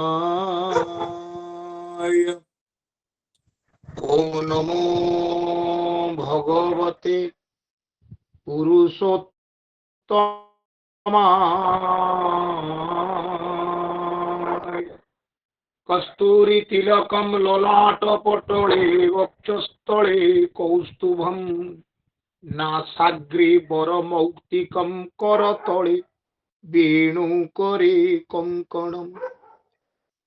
ओम नमो भगवते पुरुषोत्तमाय। कस्तूरी तिलकम ललाट पटले वक्षस्थले कौस्तुभम नासाग्रे वरमौक्तिकं करतले वेणुकरे कंकणम।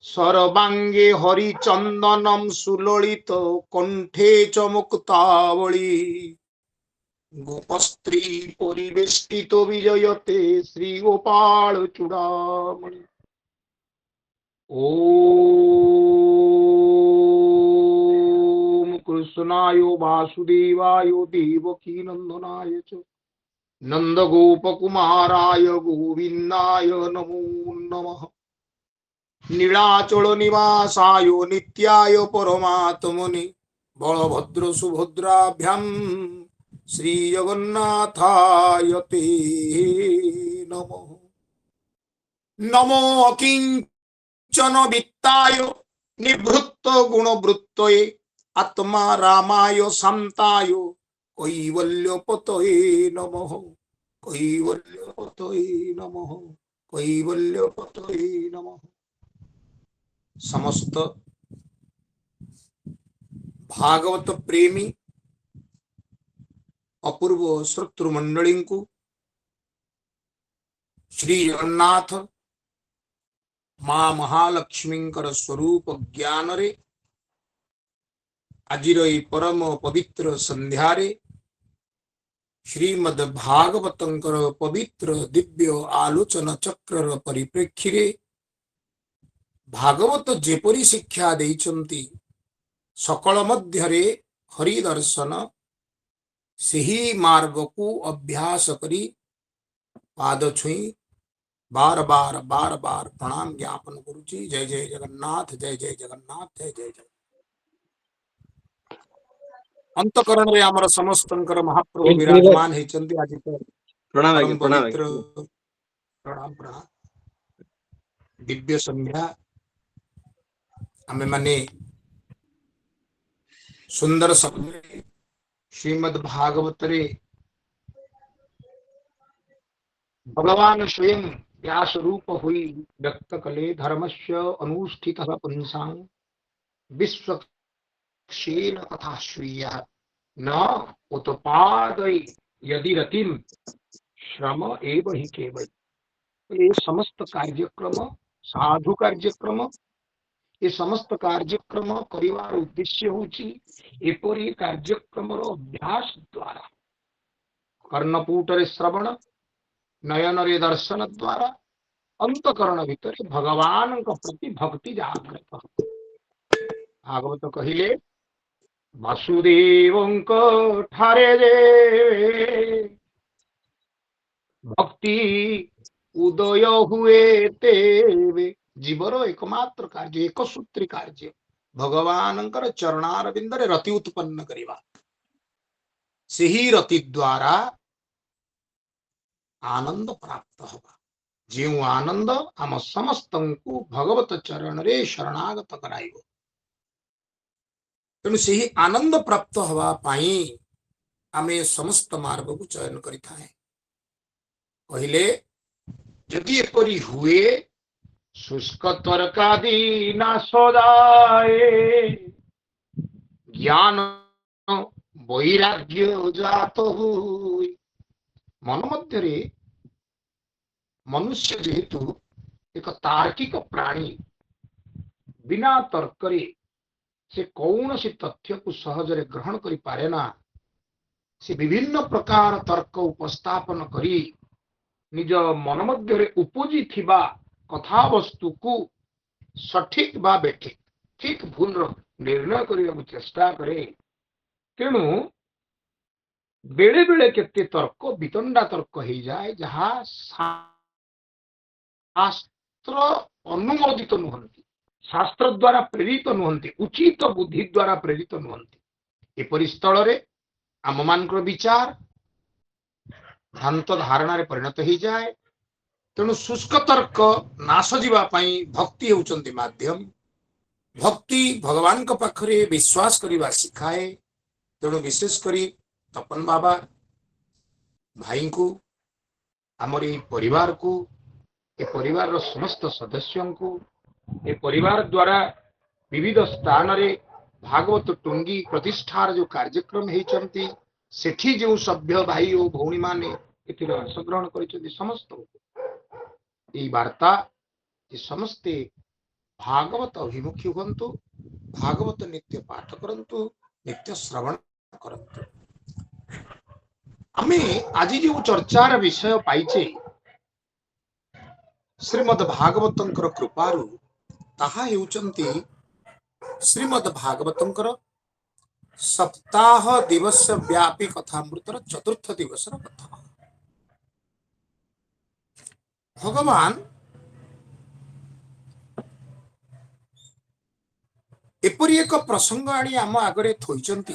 सर्वांगे हरिचंदनम सुललित कंठे च मुक्तावली। गोपस्त्री परिवेष्टितो विजयते श्री गोपाल चूड़ामणि। ओम कृष्णाय वासुदेवाय देवकी नंदनाय च नंदगोपकुमाराय गोविंदाय नमो नमः। नीलाचल निवासाय नित्याय परमात्मने बलभद्र सुभद्राभ्याम श्री जगन्नाथाय ते नमः। नमो अकिंचन वित्ताय निवृत्त गुणवृत्तये आत्मा रामाय शांताय कैवल्यपतये नमः। कैवल्यपतये नमः। कैवल्यपतये नमः। समस्त भागवत प्रेमी अपूर्व श्रोतृमंडली को श्री जगन्नाथ मां महालक्ष्मी स्वरूप ज्ञान रे आजिर परम पवित्र संध्यारे श्रीमद् भागवतंकर पवित्र दिव्य आलोचना चक्र परिप्रेक्षी भागवत जेपरी शिक्षा देइचंती सकल मध्यरे हरि दर्शन सही मार्ग को अभ्यास करी पाद छुई बार बार प्रणाम ज्ञापन करुची। जय जय जगन्नाथ, जय जय जगन्नाथ, जय जय जय। अंतकरण रे आमर समस्तंकर महाप्रभु विराजमान हेचंती। आज प्रणाम परम पवित्र प्रणाम प्रणाम दिव्य संध्या आमे माने सुंदर सपने श्रीमद् भागवत रे भगवान स्वयं व्यास रूप हुई व्यक्त कले धर्मस्य अनुष्ठितः पुंसां विश्वक्षेण तथा श्रिय न उत्पादय यदि रतिम श्रम एव हि केवल। ये समस्त कार्यक्रम साधु कार्यक्रम ये समस्त कार्यक्रम करिवार उद्देश्य होची एपरी कार्यक्रम अभ्यास द्वारा कर्णपुटरे श्रवण नयन रे दर्शन द्वारा अंतकरण भितर भगवान प्रति भक्ति जागृत। भागवत कहिले वासुदेवंक ठारे जे भक्ति उदय हुए तेवे। जीवर एकमात्र कार्य एक सूत्री कार्य भगवान चरणार बिंदरे रति उत्पन्न करिवा। सेही रति द्वारा आनंद प्राप्त होगा। जो आनंद आम समस्त को भगवत चरण रे शरणागत कराइब। तेणु से ही आनंद प्राप्त हवा पाई आमे समस्त मार्ग को चयन करिथा है। पहले यदि एपरी हुए शुष्क तर्कादि नाश जाए ज्ञान वैराग्य जात हुई। मन मध्य मनुष्य जेहेतु एक तार्किक प्राणी बिना तर्क से कौन सी तथ्य को सहजरे ग्रहण करि पारे ना। से विभिन्न प्रकार तर्क उपस्थापन करी निज मन मध्य उपजी थिबा कथा वस्तु को सठिक बा बेठिक ठीक भूल निर्णय करने चेष्टा करे। तेणु बेले बेले केते तर्क वितंडा तर्क हो जाए जहाँ शास्त्र अनुमोदित नुहंती, शास्त्र द्वारा प्रेरित नुहंती, उचित बुद्धि द्वारा प्रेरित नुहंती। एपरि स्थल रे आम मान विचार भ्रांत धारणा रे परिणत हो जाए। तेणु शुष्क तर्क नाश जावाई भक्ति होउचंती माध्यम। भक्ति भगवान को पाखरे विश्वास करने शिखाए। तेणु विशेष करी तपन बाबा भाई को आमर परिवार को ए परिवार समस्त सदस्यों को ए परिवार द्वारा विविध स्थान रे भागवत टुंगी प्रतिष्ठार जो कार्यक्रम होती सेठी जो सभ्य भाई और भौणी माने अंशग्रहण कर समस्त ये वार्ता समस्ते भागवत अभिमुखी हूँ। भागवत नित्य पाठ करंतु नित्य श्रवण करंतु। आमे आज जो चर्चार विषय पाइचे श्रीमद् भागवतंकर कृपारु ताहा हेउचंती श्रीमद् भागवतंकर सप्ताह दिवस व्यापी कथामृतर चतुर्थ दिवस कथा। भगवान एपरी एक प्रसंग आनी आम आगरे थोइचंती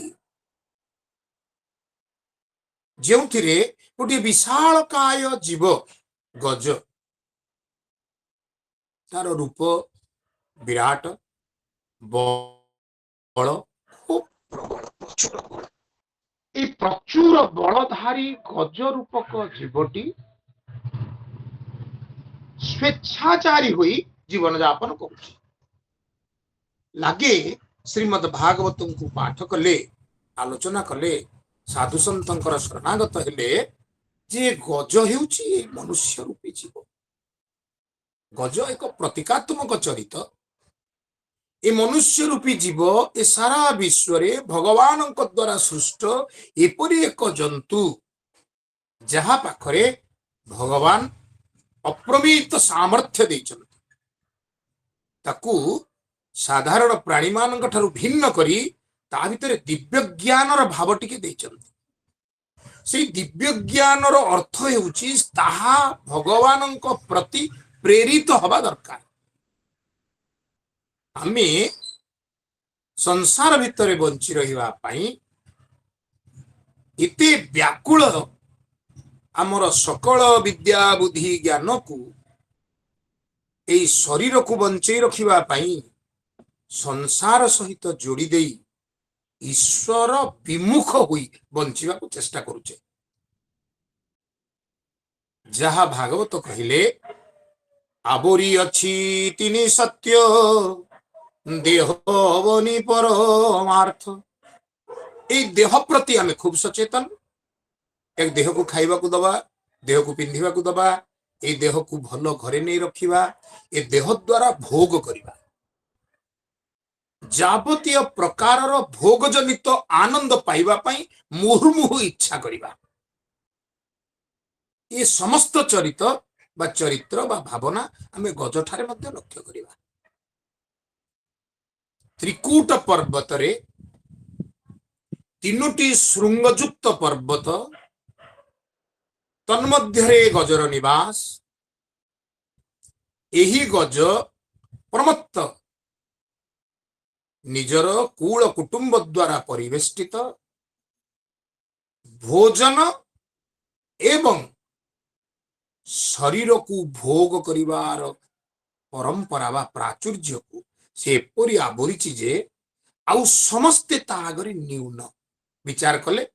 जेउथिरे गोटे विशालकाय जीव गज तार रूप विराट बल खूब प्रबल प्रचुर बलधारी गज रूपक जीवटी स्वेच्छाचारी हुई जीवन यापन करुछि। लागे श्रीमद् भागवत को पाठ कले आलोचना कले साधु सन्तंकर शरणागत हेले जे गज हेउछि मनुष्य रूपी जीव। गज एक प्रतीकात्मक चरित्र। ए मनुष्य रूपी जीव ए सारा विश्व रे भगवान द्वारा सृष्ट एपरी एक जंतु जहा पाखरे भगवान अप्रमित सामर्थ्य देइछन ताकू साधारण प्राणी मान ठारू भिन्न करी ता भितर दिव्य ज्ञानर भाव टिके देइछन। से दिव्य ज्ञानर अर्थ हेउछि ताहा भगवान प्रति प्रेरित हवा दरकार। आमे संसार भितर बंची रहिबा पई इते व्याकुल आमर सकल विद्या बुद्धि ज्ञान को एई शरीर को बंचई रखिबा पई संसार सहित जोड़ी देई ईश्वर विमुख हुई बंचिबा को चेष्टा करूचे। जहा भागवत कहिले आबोरी अछि तिनि सत्य देह बनी परमार्थ। ए देह प्रति आमे खूब सचेतन। एक देह को खाइबा को दबा, देह को पिंधिबा को दबा, ए देह को भलो घरे नहीं रखिबा, ए देह द्वारा भोग करिबा, जाबतीय प्रकारर भोग जनित आनंद पाइबा पई मुहुर्मुहु इच्छा करिबा। ये समस्त चरित्र बा भावना आमे गजठारे मध्य लक्ष्य करिबा। त्रिकूट पर्वत रे तीनोटी शृंगयुक्त पर्वत तन्मध्यरे गजर निवास। एही गज प्रमत्त निजर कूल कुटुंब द्वारा परिवेष्टित भोजन एवं शरीर को भोग करिवार परंपरा बा प्राचुर्य को से परि आबोरिछि जे आउ समस्ते तागरे न्यून विचार कले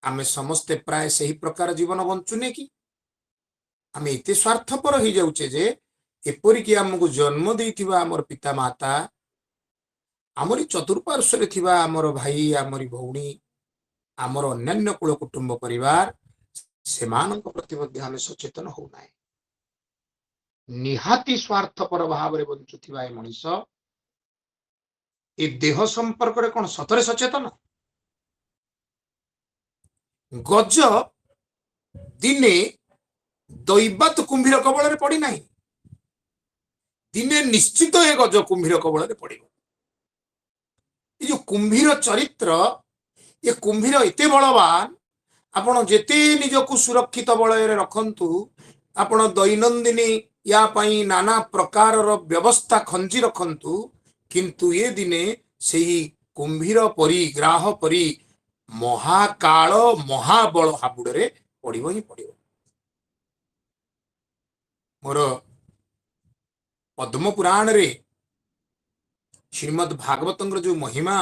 आमे समस्ते प्राय सही प्रकार जीवन बंचुने कि आमे इते स्वार्थपर हो जाउचे जे एपरि कि हमकु जन्म देइथिबा हमर पिता माता आमरी चतुर्पार्श्व थिबा आमर भाई आमरी भौणी आमर अन्यान्य कुल कुटुंब परिवार सेमानक प्रति मध्ये आमे सचेतन हो नाय। निहाती स्वार्थपर भाव रे बंचुथिबा ए मनुष्य ए देह संपर्क रे कोन सतरे सचेतन। गज दिने दैवत कुंभीर कबल रे पड़ी नाही, दिने निश्चित ए गज कुंभीर कबल रे पड़िबो। ये जो कुंभीर चरित्र ये कुंभीर एते बलवान आपण जेते निजको सुरक्षित बलय रखंतु आपण दैनंदिनी या पई नाना प्रकार व्यवस्था खंजी रखंतु किंतु ये दिने सेही कुंभीर परी ग्राह परी महाकाल महाबल हाबुडरे पड़िबो ही पड़िबो। मोर पद्म पुराण रे श्रीमद् भागवत जो महिमा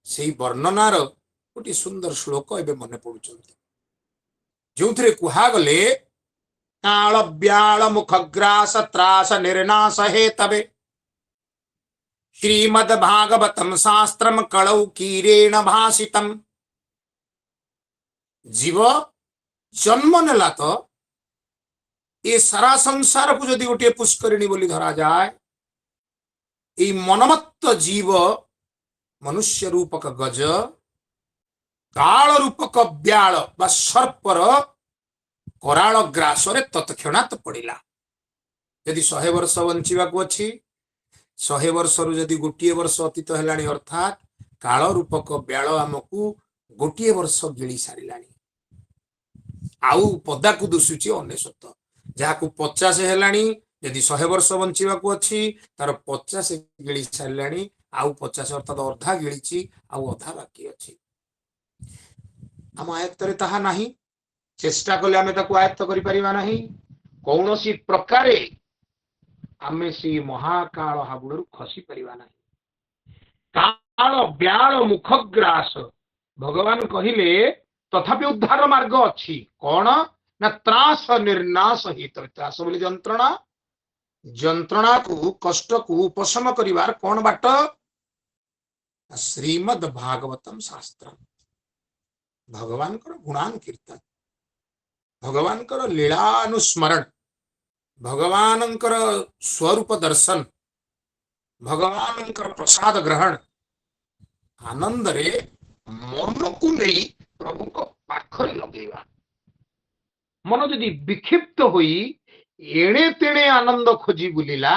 से वर्णनार गोटे सुंदर श्लोक एवं मन पड़ुं जो थे कुहागले काल व्याल मुखग्रास त्रास निर्नाश हे तबे श्रीमद् भागवतम शास्त्रम कलौ कीरेण भाषितम। जीव जन्म नेला तो ये सारा संसार को जदि गोटे पुष्करिणी बोली धरा जाए ये मनमत्त जीव मनुष्य रूपक गज काल रूपक व्याल बा सर्पर कराल ग्रास रे तत्क्षणात पड़िला। यदि 100 वर्ष बंचिबा को अछि 100 वर्ष रु यदि गोटे वर्ष अतीत हेलानी अर्थात काल रूपक व्याल आमको गोटे वर्ष गिली सारिलानी आउ पदा को दुसुची 99 जहाँ को 50 हेलानी यदि 100 वर्ष बंचिबा को अछि तार 50 गिली सारिलानी आउ 50 अर्थात अर्धा गिलीची आउ अधा बाकी अछि। आम आयत्तरे ताहा नाही चेष्टा कले आमे ताकू आयत्त करि परिबा नाही कौनसी प्रकारे आमे सी महाकाल हाबुडरू खसी परिबा नाही। काल व्याल मुखग्रास भगवान कहिले तथापि उद्धार मार्ग अछि कौन ना त्रास निर्नाश हित त्रास बोली जंत्रणा जंत्रणा को कष्ट को उपशम करिवार कौन बाट श्रीमद् भागवतम शास्त्रम भगवान कर गुणान कीर्तन भगवान कर लीलानुस्मरण भगवान कर स्वरूप दर्शन भगवान कर प्रसाद ग्रहण आनंद रे मन को नहीं प्रभु को पाखरे लगेगा। मन जदि विक्षिप्त होई एणे तेणे आनंद खोजी बुलिला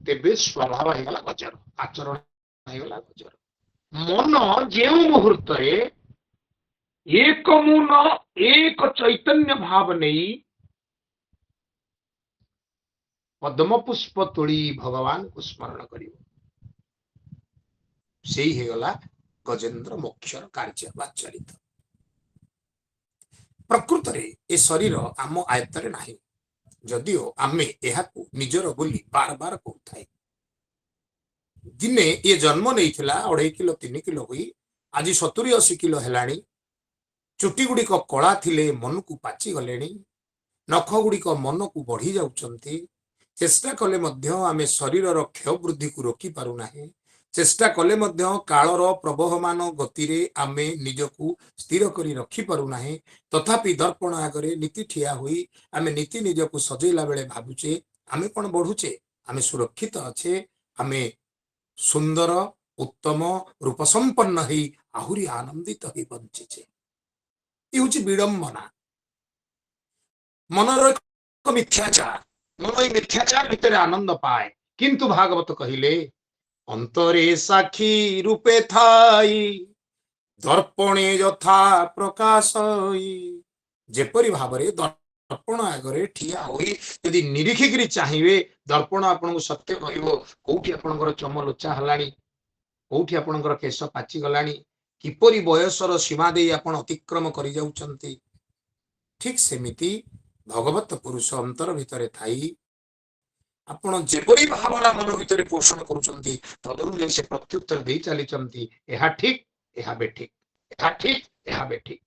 तेबे स्वभाव हेगला गजर आचरण हेगला गजर। मन जे मुहूर्त रे एक मुन एक चैतन्य भाव नहीं पद्म पुष्प तोड़ी भगवान को स्मरण करियो सेही हेगला गजेंद्र मोक्षर कार्य चलित। प्रकृत रे ए शरीर आम आयत्तरे नाही जदिओ आमे एहाकू निजर बोली बार बार कहूथाए। दिने ये जन्म नहीं थिला 2.5 किलो 3 किलो हुई आज 70-80 किलो हेलानी चुटी गुड़िक कला थिले मन को पाची गलेनी नख गुड़िक मन को बढ़ी जाउचंती चेष्टा कले मध्य आमे शरीर क्षय वृद्धि को रोकी पारु नाही चेष्टा कले मध्य कालर प्रवहमान गति रे आमे निजकू स्थिर करी रखी पारु नाही तथापि दर्पण आगरे नीति ठिया हुई आमे नीति निजकू सजैला बेले भाबुचे आमे कोन बढ़ुचे आमे सुरक्षित अच्छे आमे सुंदर उत्तम रूप संपन्न ही आहुरी आनंदित ही बंचिचे। ये हूँ विडंबना मनर मिथ्याचार मन मिथ्याचार भितर आनंद पाए किंतु भागवत कहिले अंतरे साक्षी रूपे थाई दर्पणे यथा प्रकाश जेपरी भावरे दर्पण आगरे ठिया होई यदि निरीक्षिक चाहिए दर्पण आपन को सत्य कहबो कोठी आपनकर चम लोचा हलानी कोठी आपनकर केश पाची गलानी किपरि बयसर सीमा दे आपण अतिक्रम करि जाउचंती ठीक सेमिति भगवत पुरुष अंतर भितरे थाई आपण जेपरि भावना मन भितरे पोषण करूचंती तदनु से प्रत्युत्तर दे चली चंती एहा ठीक एहा बेठिक एहा ठीक एहा बेठिक।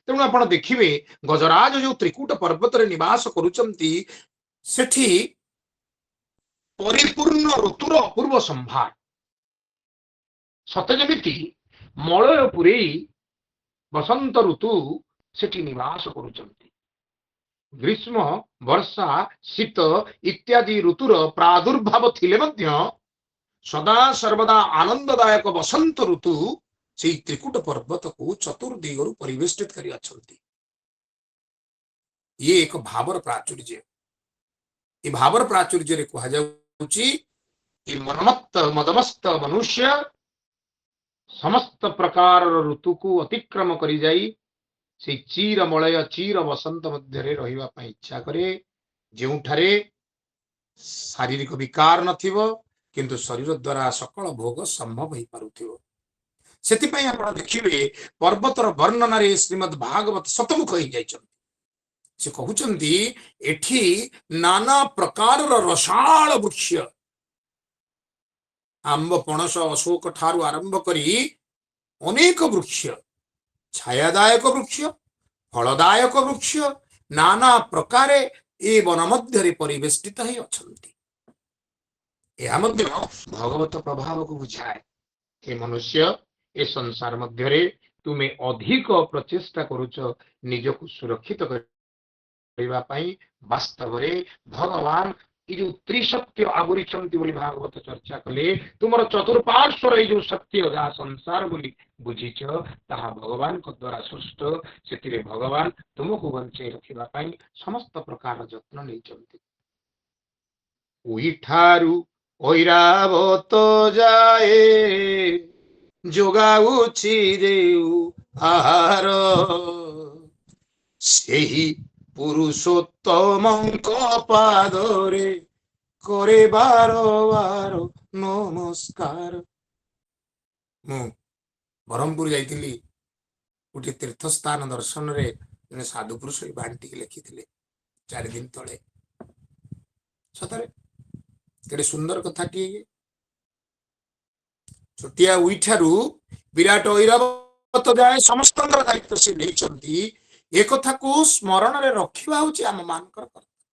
तेणु आपण देखिबे गजराज जो त्रिकूट पर्वत रे निवास करूचंती सेठी परिपूर्ण ऋतुर अपूर्व संभार सते जेमिति मलय पुरे बसंत ऋतु सेठी निवास करूचंती ग्रीष्म वर्षा शीत इत्यादि ऋतुर प्रादुर्भाव थिले मध्य सदा सर्वदा आनंददायक बसंत ऋतु से त्रिकूट पर्वत को चतुर्दिगरु परिवेष्टित करी अछंती। ये एक भावर प्राचुर्य ये भावर प्राचुर्य रे कहा जाउची ये मनमत्त मदमस्त मनुष्य समस्त प्रकार ऋतु को अतिक्रम करी जाई से चीर मलय चीर बसंत मध्य रहिबा पई इच्छा करे जेउठारे शारीरिक विकार नथिबो किंतु शरीर द्वारा सकल भोग संभव हो पारुथिबो। सेति पई आपण देखिबे पर्वतर वर्णना रे श्रीमद् भागवत शतमुख हो जाइछन से कहउचंती एठी नाना प्रकार रसाल वृक्ष आंब पणस अशोक ठारू आरंभ करी अनेक वृक्ष छायादायक वृक्ष फलदायक वृक्ष नाना प्रकार ए वन मध्य परिवेष्टित ही अछंती। यह मध्य भगवत प्रभाव को बुझाए। हे मनुष्य ए संसार मध्य तुमे अधिक प्रचेष्टा करुच निजक सुरक्षित करबा पई। वास्तव रे भगवान जो त्रिशक्ति आवरिछंती बोली भागवत चर्चा कले तुमर चतुर्पार्श्वर जो सत्य जहाँ संसार बोली बुझीच ताहा भगवान को द्वारा सृष्ट से भगवान तुमको बंचे रखिबा पई समस्त प्रकार जत्न नैचंती। उइठारू ऐरावत जाए जोगाउछि देउ आहार सेही पुरुषोत्तमंक पादरे करे बार बार नमस्कार। मु ब्रह्मपुर जाइतिली गोटे तीर्थस्थान दर्शन रे जने साधु पुरुष बांटी लिखिथिले 4 दिन तले। सतरे केडे सुंदर कथाटी छोटिया उइठारू विराट ऐरावत जाए समस्त दायित्व से लेचंती। एक कथा को स्मरण रे रखिबा होची आम मानकर कर्तव्य।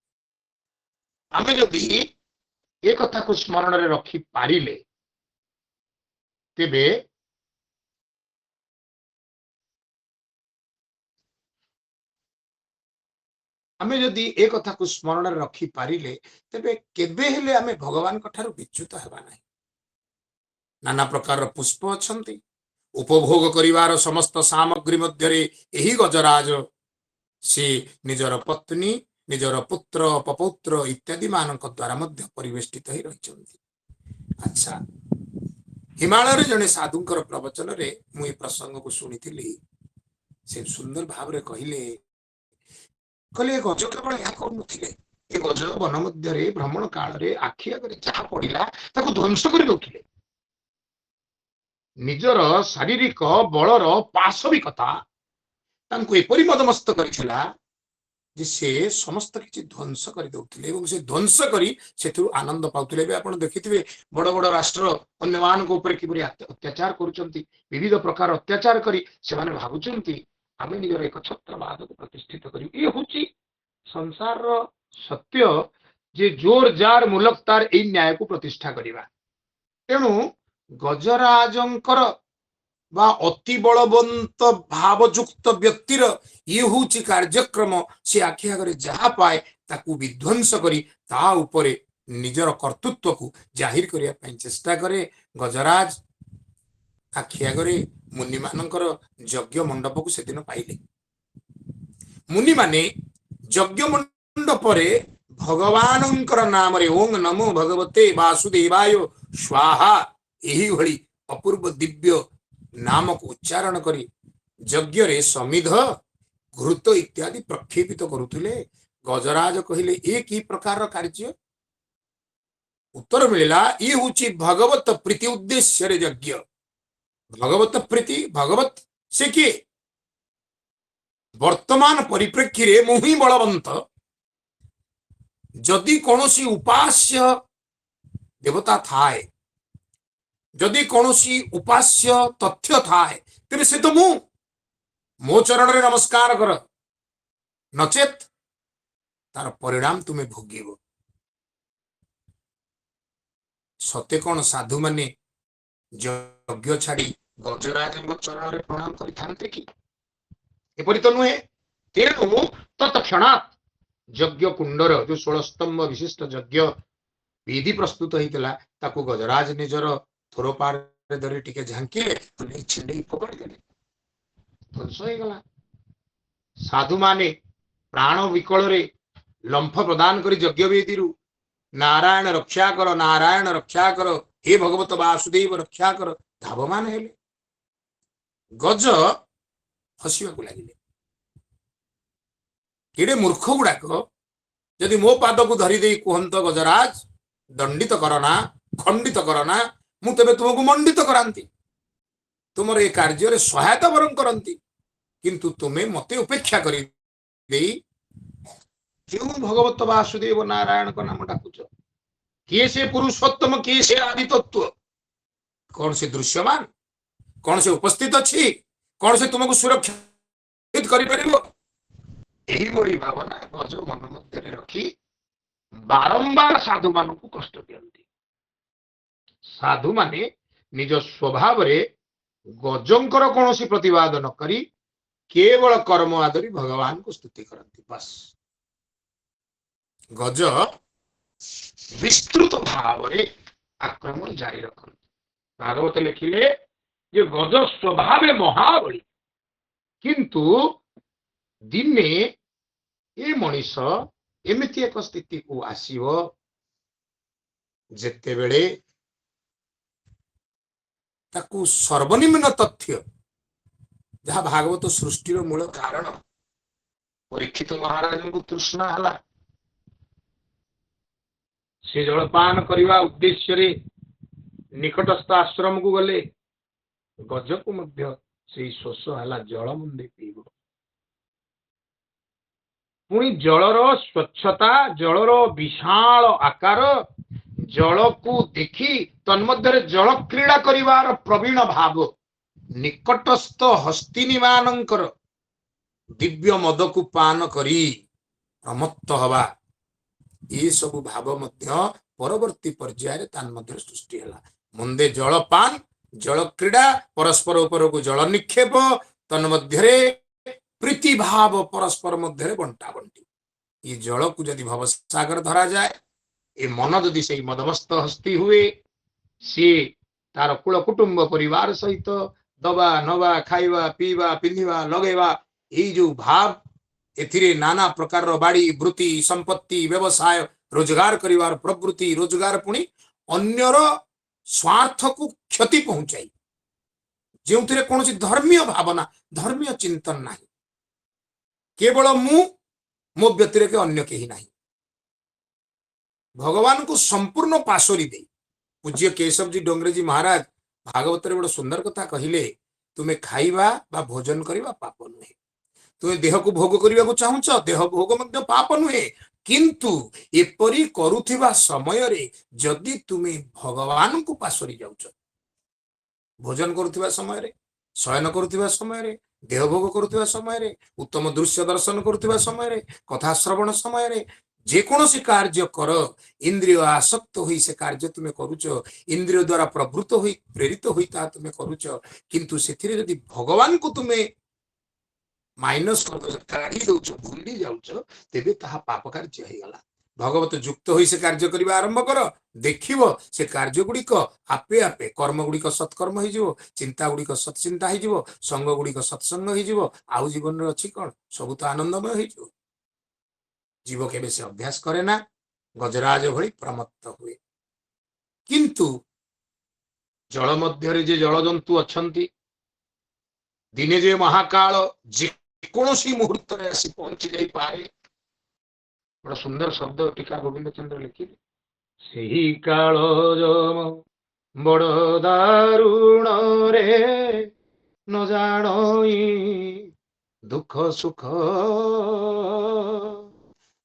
आमे जदि एक कथा को स्मरण रे रखि पारिले तेबे आमे जदि एक कथा को स्मरण रे रखि पारिले तेबे केबे हेले आमे भगवान कठारु विच्युत हेबा नाही। नाना प्रकार पुष्प अछंती उपभोग करिवार समस्त सामग्री मध्य यही गजराज से निजर पत्नी निजर पुत्र पपौत्र इत्यादि मानक द्वारा मध्य परिवेष्टित ही रहिछंती। अच्छा हिमालय रे जने साधुंकर प्रवचन रे मु ए प्रसंग को सुनिथिली। से सुंदर भाव रे कहिले कले गज केवल या करुनथिले ए गज वन मध्य रे भ्रमण काल रे आखि आगे जहा पड़िला ताको ध्वंस करि दउथिले। निजर शारीरिक बलर पाशविकता तांको एपरि मदमस्त करिथिला जे से समस्त किछि ध्वंस करि दउथिले एवं से ध्वंस करी सेथु आनंद पाउथिले। बे आपण देखिथिबे बड़ बड़ राष्ट्र अन्य मान को ऊपर किबरि अत्याचार करूचंती विविध प्रकार अत्याचार करी से माने भाबुचंती आमे निजर एक छत्रवाद को प्रतिष्ठित करी। ए होची संसार रो सत्य जे जोर जार मुलक तार ए न्याय को प्रतिष्ठा करिवा। तेणु गजराजंकर बा अति बलवंत भावयुक्त व्यक्तिर ये होची कार्यक्रम। से आखि आगे जहा पाए ताकू विध्वंस करी ता उपरे निजर कर्तृत्व को जाहिर करिया पई चेष्टा करे। गजराज आखि आगे मुनि मानकर यज्ञ मंडप को सेदिन पाइले। मुनि माने यज्ञ मंडप रे भगवानंकर नाम रे ओम नमो भगवते वासुदेवाय स्वाहा यही भली अपूर्व दिव्य नाम को उच्चारण करी यज्ञ रे समिध घृत इत्यादि प्रक्षेपित करुथिले। गजराज कहिले ए की प्रकार कार्य? उत्तर मिलला ये होची भगवत प्रीति उद्देश्य रे यज्ञ। भगवत प्रीति भगवत से किए वर्तमान परिप्रेक्षी रे मोहि बलवंत जदि कौनसी उपास्य देवता थाए जदि कौनसी उपास्य तथ्य थाए तेरे से तो मो चरण रे नमस्कार कर नचेत तार परिणाम तुम्हें भोगिब। सत्य कौन साधु माने यज्ञ छाड़ी गजराज चरण रे प्रणाम करिथांते कि? एपरि तो नुहे। तेणु तत्क्षणात् यज्ञ कुंडर जो 16 स्तंभ विशिष्ट यज्ञ विधि प्रस्तुत होता ताकू गजराज निजर थोरपार धरी टिके झांकिले छिंडे पकड़ देले ध्वंस हो गला। साधु माने प्राण विकल रे लंफ प्रदान करी यज्ञ वेदी नारायण रक्षा कर हे भगवत वासुदेव रक्षा कर धावमान हेले। गज हसिବାକୁ ଲାଗିଲେ। केड़े मूर्ख गुड़ाक जदि मो पाद को धरी दे कहत गजराज दंडित करना खंडित करना मु तेबे तुमको मंडित करांती तुमर ए कार्य सहायता वरम करंती किंतु तुम्हें मते उपेक्षा करी देई क्यों भगवत वासुदेव नारायण का नाम डाकुच? किए से पुरुषोत्तम, किए से आदि तत्व? कौन से दृश्यमान, कौन से उपस्थित अच्छी, कौन से तुमको सुरक्षित करिपरिबो? एही भली भावना गज मन मध्य रखी बारंबार साधु मान को कष्ट दियंती। साधु माने निज स्वभाव रे गजंकर कौन सी प्रतिवाद न करी केवल कर्म आदरी भगवान को स्तुति करती। बस गज विस्तृत भाव रे आक्रमण जारी रखती। भागवत लिखिले जे गज स्वभाव महाबली, किंतु दिने ए मनीष एमिति एक स्थिति को आसीबो जेते बेले ताकू सर्वनिम्न तथ्य जहाँ भागवत सृष्टि मूल कारण परीक्षित महाराज को तृष्णा हला, से जलपान करने उद्देश्य रे निकटस्थ आश्रम को गले। गज को मध्य से शोष हला जल मुंदे पीब। पुणी जलर स्वच्छता, जलर विशाल आकार, जल को देखी तन्मध्य जल क्रीड़ा करिवार प्रवीण भाव, निकटस्थ हस्तिनी मानंकर दिव्य मद को पान करी प्रमत्त हवा, ये सब भाव मध्य परवर्ती पर्याय तन्मध्य सृष्टि हला। मुंदे जल पान, जल क्रीड़ा, परस्पर ऊपर को जल निक्षेप, तन्मध्य प्रीति भाव परस्पर मध्य बंटा बंटी। ये जल को जदि भवसागर धरा जाए, ए मन जदि से मदमस्त हस्ती हुए, सी तार कुल कुटुंब परिवार सहित दबा नवा खाइबा पीवा पिंधिबा लगेबा, ये जो भाव एथिरे नाना प्रकार बाड़ी वृत्ति संपत्ति व्यवसाय रोजगार करिवार प्रवृत्ति, रोजगार पुणी अन्यर स्वार्थ को क्षति पहुंचाई, जो कौन धर्मीय भावना धर्मीय चिंतन नहीं, केवल मो व्यतिरेक अन्य कहीं नहीं। भगवान को संपूर्ण पाशोरी दे पूज्य केशव जी डोंगरे जी महाराज भागवत बड़ सुंदर कथा कहले, तुम्हें खाइबा बा भोजन करिबा पाप नुहे, तुम्हें देह को भोग करने को चाहूच, देह भोग मध्य पाप नुहे, किंतु एपरी करुथिबा समय रे जदि तुम्हें भगवान को पाशोरी जाउच, भोजन करुथिबा समय रे, शयन करुथिबा समय रे, देह भोग करुथिबा समय रे, उत्तम दृश्य दर्शन करुथिबा समय रे, कथा श्रवण समय रे, जेकोसी कार्य कर इंद्रिय आसक्त हुई से कार्य तुम्हें करुच, इंद्रिय द्वारा प्रवृत्त हुई प्रेरित हुई ता तुम्हें करुच, किंतु सेथिरे यदि भगवान को तुम्हें माइनस कर भूली जाउच, तेबे ताहा पाप कार्य होइगला। भगवत युक्त हुई से कार्य करबा आरंभ कर, देखिबो से कार्य गुड़िक आपे आपे कर्म गुड़िक सत्कर्म हो जिवो, चिंता गुड़िक सत्चिंता हो जिवो, संग गुड़िक सत्संग हो जिवो, आउ जीवन रे अछि कोन सब तो आनंदमय हो जिवो। जीव केबे से अभ्यास करे ना, गजराज भली प्रमत्त हुए, किंतु जल मध्य जे जल जंतु अछंती, दिने जे महाकाल जे कोनोसी मुहूर्त रे आसी पहुंची जाई पारे। बड़ा सुंदर शब्द टीका गोविंद चंद्र लिखिले, सेही काल जम बड़ दारुण रे न जानई दुख सुख,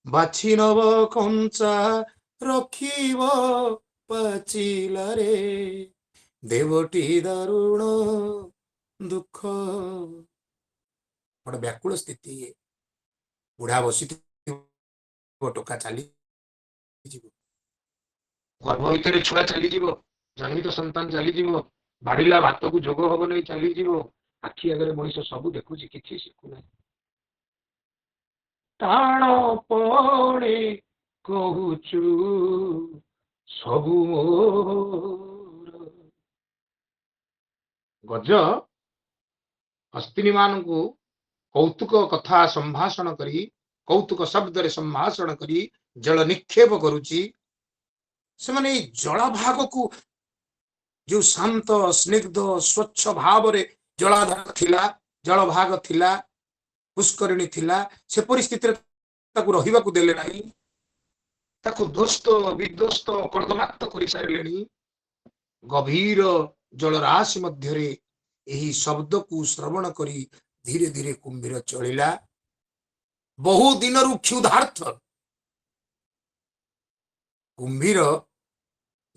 बाछि नव कंचा रखिब पाचिला रे, देवटी दारुण दुख। बड़ा व्याकुल स्थिति है, बुढ़ा बसी टोका चली गर्भ भर छुआ चली जन्मित संतान चली बाढ़ला भात को जोग हम नहीं चली आखि आगे मनीष सब देखु कि शिखुना टाण पड़े कहूचु सबु मोर। गज हस्तिनी मान को कौतुक कथा संभाषण करी, कौतुक शब्द रे संभाषण करी जल निक्षेप करुची, से माने जल भाग को जो शांत स्निग्ध स्वच्छ भाव रे जलाधार थिला, जल भाग थिला, पुष्करिणी थिला, से परिस्थिति ताकू रहिबा को देले नाही, ताकू दोस्त विध्वस्त कर्दमाक्त करि सारिलेनी। गभीर जलराशि मध्य रे एही शब्द को श्रवण करी धीरे धीरे कुंभीर चलिला। बहु दिन क्षुधार्थ କୁମ୍ଭୀର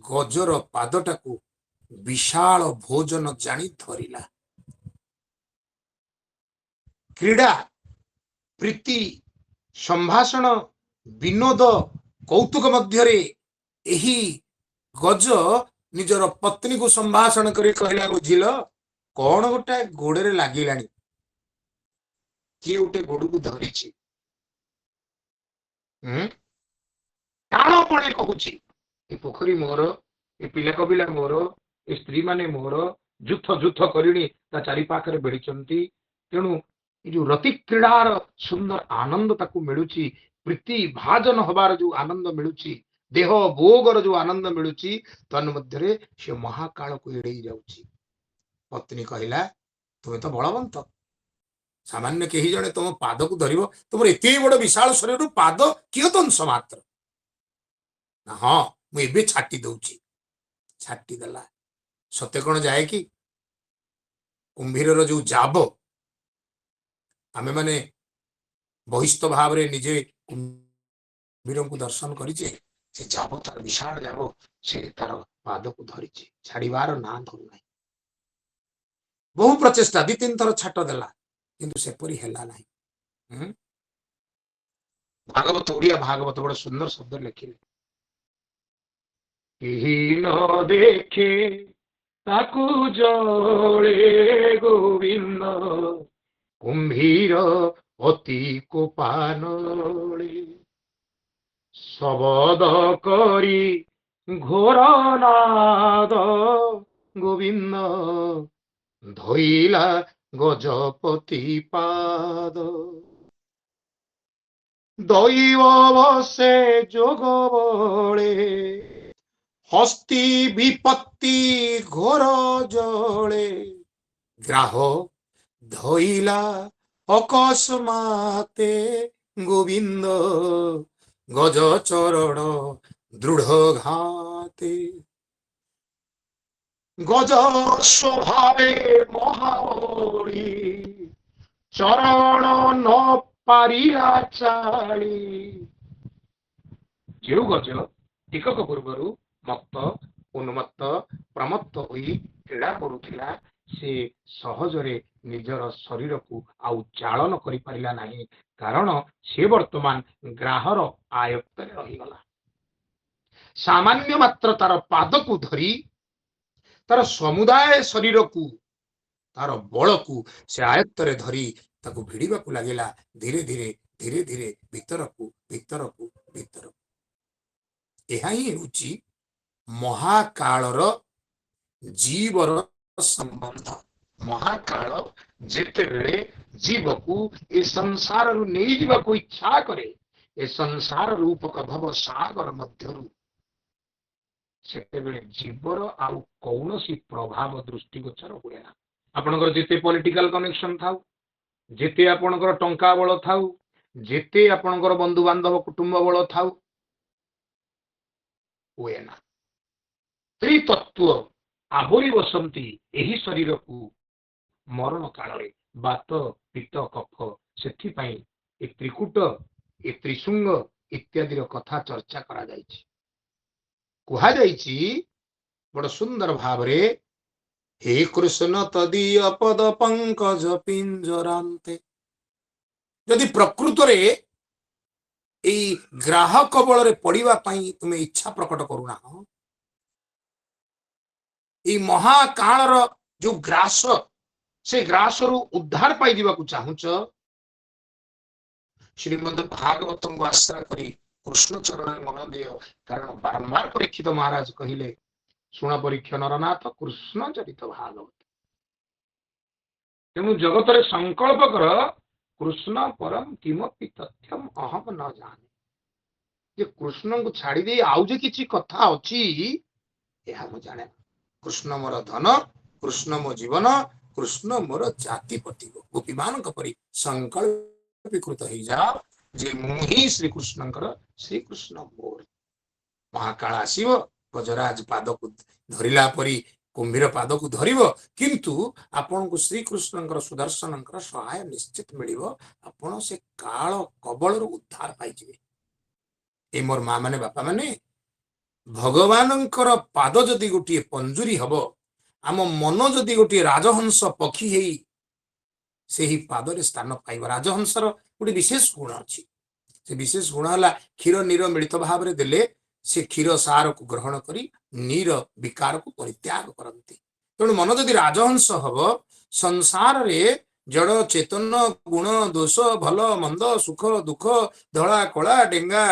ଗଜର ପାଦଟାକୁ ବିଶାଳ ଭୋଜନ ଜାଣି ଧରିଲା। କ୍ରୀଡ଼ା, ପ୍ରୀତି, ସମ୍ଭାଷଣ, ବିନୋଦ, କୌତୁକ ମଧ୍ୟରେ ଏହି ଗଜ ନିଜର ପତ୍ନୀକୁ ସମ୍ଭାଷଣ କରି କହିଲା, ବୁଝିଲ କଣ ଗୋଟାଏ ଗୋଡରେ ଲାଗିଲାଣି, କିଏ ଗୋଟେ ଗୋଡକୁ ଧରିଛି। ଟାଣପଣେ କହୁଛି, ଏ ପୋଖରୀ ମୋର, ଏ ପିଲା କବିଲା ମୋର, ଏ ସ୍ତ୍ରୀ ମାନେ ମୋର, ଯୁଥ ଯୁଥ କରିଣି ତା ଚାରି ପାଖରେ ବେଢିଛନ୍ତି। ତେଣୁ ଏ ଯୋଉ ରତି କ୍ରୀଡ଼ାର ସୁନ୍ଦର ଆନନ୍ଦ ତାକୁ ମିଳୁଛି, ପ୍ରୀତି ଭାଜନ ହବାର ଯୋଉ ଆନନ୍ଦ ମିଳୁଛି, ଦେହ ଭୋଗର ଯୋଉ ଆନନ୍ଦ ମିଳୁଛି, ତନ୍ମଧ୍ୟରେ ସେ ମହାକାଳକୁ ଏଡେଇ ଯାଉଛି। ପତ୍ନୀ କହିଲା, ତୁମେ ତ ବଳବନ୍ତ, ସାମାନ୍ୟ କେହି ଜଣେ ତମ ପାଦକୁ ଧରିବ, ତମର ଏତେ ବଡ ବିଶାଳ ଶରୀରରୁ ପାଦ କିୟତ ଅଂଶ ମାତ୍ର। ହଁ, ମୁଁ ଏବେ ଛାଟି ଦଉଛି। ଛାଟିଦେଲା। ସତେ କଣ ଯାଏ କି? କୁମ୍ଭୀରର ଯୋଉ ଜାବ, ଆମେ ମାନେ ବହିସ୍ଥ ଭାବରେ ନିଜେ କୁମ୍ଭୀରଙ୍କୁ ଦର୍ଶନ କରିଛେ, ସେ ଜାବ ତାର ବିଶାଳ ଜାବ, ସେ ତାର ପାଦକୁ ଧରିଛି, ଛାଡିବାର ନାଁ ଧରୁନାହିଁ। ବହୁ ପ୍ରଚେଷ୍ଟା, 2-3 ଥର ଛାଟ ଦେଲା, କିନ୍ତୁ ସେପରି ହେଲା ନାହିଁ। ଭାଗବତ, ଓଡିଆ ଭାଗବତ ବଡ ସୁନ୍ଦର ଶବ୍ଦ ଲେଖିଲେ, କେହି ନ ଦେଖେ ତାକୁ ଜଳେ ଗୋବିନ୍ଦ, କୁମ୍ଭୀର ଅତି କୋପାନଳେ, ଶବଦ କରି ଘୋର ନାଦ, ଗୋବିନ୍ଦ ଧଇଲା ଗଜପତି ପାଦ, ଦୈବ ବସେ ଯୋଗ ବଳେ, ହସ୍ତି ବିପତ୍ତି ଘୋର ଜଳେ, ଗ୍ରାହ ଧଇଲା ଅକସ୍ମାତେ, ଗୋବିନ୍ଦ ଗଜ ଚରଣ ଦୃଢ ଘାତେ, গজ স্বভাবে মহাবলী চরণ ন পারিয়া চাଳି। ଯେଉଁ ଗଜ ଟିକକ ପୂର୍ବରୁ ମତ୍ତ ଉନ୍ମତ୍ତ ପ୍ରମତ୍ତ ହୋଇ କ୍ରୀଡ଼ା କରୁଥିଲା, ସେ ସହଜରେ ନିଜର ଶରୀରକୁ ଆଉ ଚାଳନ କରିପାରିଲା ନାହିଁ, କାରଣ ସେ ବର୍ତ୍ତମାନ ଗ୍ରାହର ଆୟତ୍ତରେ ରହିଗଲା। ସାମାନ୍ୟ ମାତ୍ର ତାର ପାଦକୁ ଧରି ତାର ସମୁଦାୟ ଶରୀରକୁ, ତାର ବଳକୁ ସେ ଆୟତ୍ତରେ ଧରି ତାକୁ ଭିଡ଼ିବାକୁ ଲାଗିଲା, ଧୀରେ ଧୀରେ ଧୀରେ ଧୀରେ ଭିତରକୁ ଭିତରକୁ ଭିତରକୁ। ଏହା ହିଁ ହେଉଛି ମହାକାଳର ଜୀବର ସମ୍ବନ୍ଧ। ମହାକାଳ ଯେତେବେଳେ ଜୀବକୁ ଏ ସଂସାରରୁ ନେଇଯିବାକୁ ଇଚ୍ଛା କରେ, ଏ ସଂସାର ରୂପକ ଭବ ସାଗର ମଧ୍ୟରୁ, ସେତେବେଳେ ଜୀବର ଆଉ କୌଣସି ପ୍ରଭାବ ଦୃଷ୍ଟିଗୋଚର ହୁଏ ନା। ଆପଣଙ୍କର ଯେତେ ପଲିଟିକାଲ କନେକ୍ସନ ଥାଉ, ଯେତେ ଆପଣଙ୍କର ଟଙ୍କା ବଳ ଥାଉ, ଯେତେ ଆପଣଙ୍କର ବନ୍ଧୁବାନ୍ଧବ କୁଟୁମ୍ବ ବଳ ଥାଉ, ହୁଏ ନା। ତ୍ରିତତ୍ତ୍ୱ ଆବୋରି ବସନ୍ତି ଏହି ଶରୀରକୁ ମରଣ କାଳରେ, ବାତ ପିତ୍ତ କଫ। ସେଥିପାଇଁ ଏ ତ୍ରିକୁଟ, ଏ ତ୍ରିଶୃଙ୍ଗ ଇତ୍ୟାଦିର କଥା ଚର୍ଚ୍ଚା କରାଯାଇଛି। କୁହାଯାଇଛି ବଡ଼ ସୁନ୍ଦର ଭାବରେ, ହେ କୃଷ୍ଣ ତଦୀୟ ପଦ ପଙ୍କଜ ପିଞ୍ଜରାନ୍ତେ। ଯଦି ପ୍ରକୃତରେ ଏଇ ଗ୍ରାହ କବଳରେ ପଡ଼ିବା ପାଇଁ ତୁମେ ଇଚ୍ଛା ପ୍ରକଟ କରୁନାହ, ଏଇ ମହାକାଳର ଯୋଉ ଗ୍ରାସ, ସେ ଗ୍ରାସରୁ ଉଦ୍ଧାର ପାଇଯିବାକୁ ଚାହୁଁଛ, ଶ୍ରୀମଦ ଭାଗବତଙ୍କୁ ଆଶ୍ରା କରି କୃଷ୍ଣ ଚରଣରେ ମନ ଦିଅ। କାରଣ ବାରମ୍ବାର ପରୀକ୍ଷିତ ମହାରାଜ କହିଲେ, ଶୁଣ ପରୀକ୍ଷ ନରନାଥ, କୃଷ୍ଣ ଚରିତ ଭାଗବତ। ତେଣୁ ଜଗତରେ ସଂକଳ୍ପ କର, କୃଷ୍ଣ ପରମ କିମପି ତଥ୍ୟମ ଅହମ ନ ଜାନେ। ଯେ କୃଷ୍ଣଙ୍କୁ ଛାଡ଼ି ଦେଇ ଆଉ ଯେ କିଛି କଥା ଅଛି, ଏହା ମୁଁ ଜାଣେ ନା। କୃଷ୍ଣ ମୋର ଧନ, କୃଷ୍ଣ ମୋ ଜୀବନ, କୃଷ୍ଣ ମୋର ଜାତିପତି। ଗୋପୀମାନଙ୍କ ପରି ସଂକଳ୍ପୀକୃତ ହେଇଯାଅ ଯେ ମୁଁ ହିଁ ଶ୍ରୀକୃଷ୍ଣଙ୍କର, ଶ୍ରୀକୃଷ୍ଣ ମୋର। ମହାକାଳ ଆସିବ, ଗଜରାଜ ପାଦକୁ ଧରିଲା ପରି କୁମ୍ଭୀର ପାଦକୁ ଧରିବ, କିନ୍ତୁ ଆପଣଙ୍କୁ ଶ୍ରୀକୃଷ୍ଣଙ୍କର ସୁଦର୍ଶନଙ୍କର ସହାୟ ନିଶ୍ଚିତ ମିଳିବ। ଆପଣ ସେ କାଳ କବଳରୁ ଉଦ୍ଧାର ପାଇଯିବେ। ଏ ମୋର ମା ମାନେ, ବାପା ମାନେ, भगवानंकर पाद जदि गोटे पंजुरी हब आम मन जदि गोटे राजहंस पक्षी हेई से ही पादरे स्थान पाइब। राजहंसर गोटे विशेष गुण अच्छी से विशेष गुण है क्षीर नीर मिलित भाव में देले से क्षीर सार को ग्रहण करी नीर विकार को परित्याग करती। तेणु मन जदि राजहंस हब संसार रे जड़ चेतन गुण दोष भल मंद सुख दुख धला कला डेंगा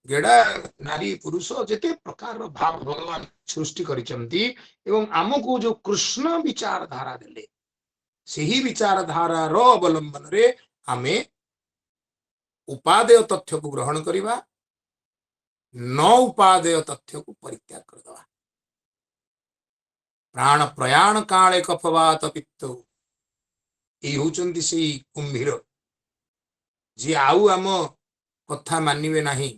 गेड़ा नारी पुरुष जेते प्रकार भाव भगवान सृष्टि करिसंती एवं आमको जो कृष्ण विचार धारा देले से ही विचार धारा रो अवलंबन रे आमे उपादेय तथ्य को ग्रहण करिबा न उपादेय तथ्य को परित्याग करदवा। प्राण प्रयाण काले कफवात पित्त ये होचंती से कुंभीर जी आउ आम कथा मानिबे नाही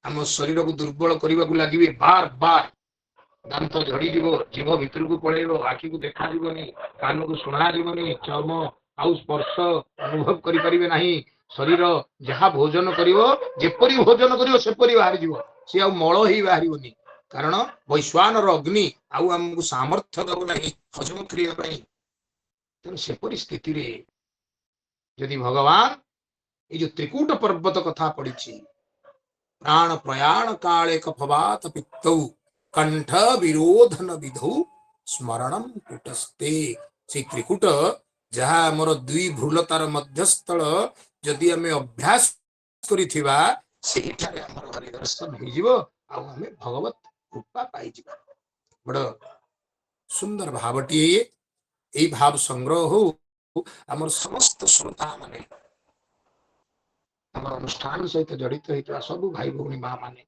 आम शरीर को दुर्बल करने को लगे बार बार दांत झड़ी जीभ भितर को पड़ेब आखि को देखा जीवनी कान को शुणा जीवनी चर्म आउ स्पर्श अनुभव करें नहीं शरीर जहाँ भोजन करपरी भोजन करपरी बाहरी जीव सी आ मल ही बाहर कारण वैश्वानर अग्नि आउ आमको सामर्थ्य दब ना हजम करने तेणु सेपरी स्थिति रे यदि भगवान ये जो त्रिकूट पर्वत कथा पड़ी प्राण प्रयाण काले कफवात पित्तौ कंठ विरोधन विधौ स्मरणम कुटस्ते से त्रिकूट जहाँ मोर दुई भ्रूलतार मध्यस्थल जदि आम अभ्यास करिथिबा सेहिठारे हमर हरिदर्शन हो जिवो आ हमें भगवत कृपा पाई जिवो। बड़ सुंदर भावटी ये भाव संग्रह हो आमर समस्त श्रोता माने आमर अनुष्ठान सहित जड़ित होता सब भाई भौणी माँ माने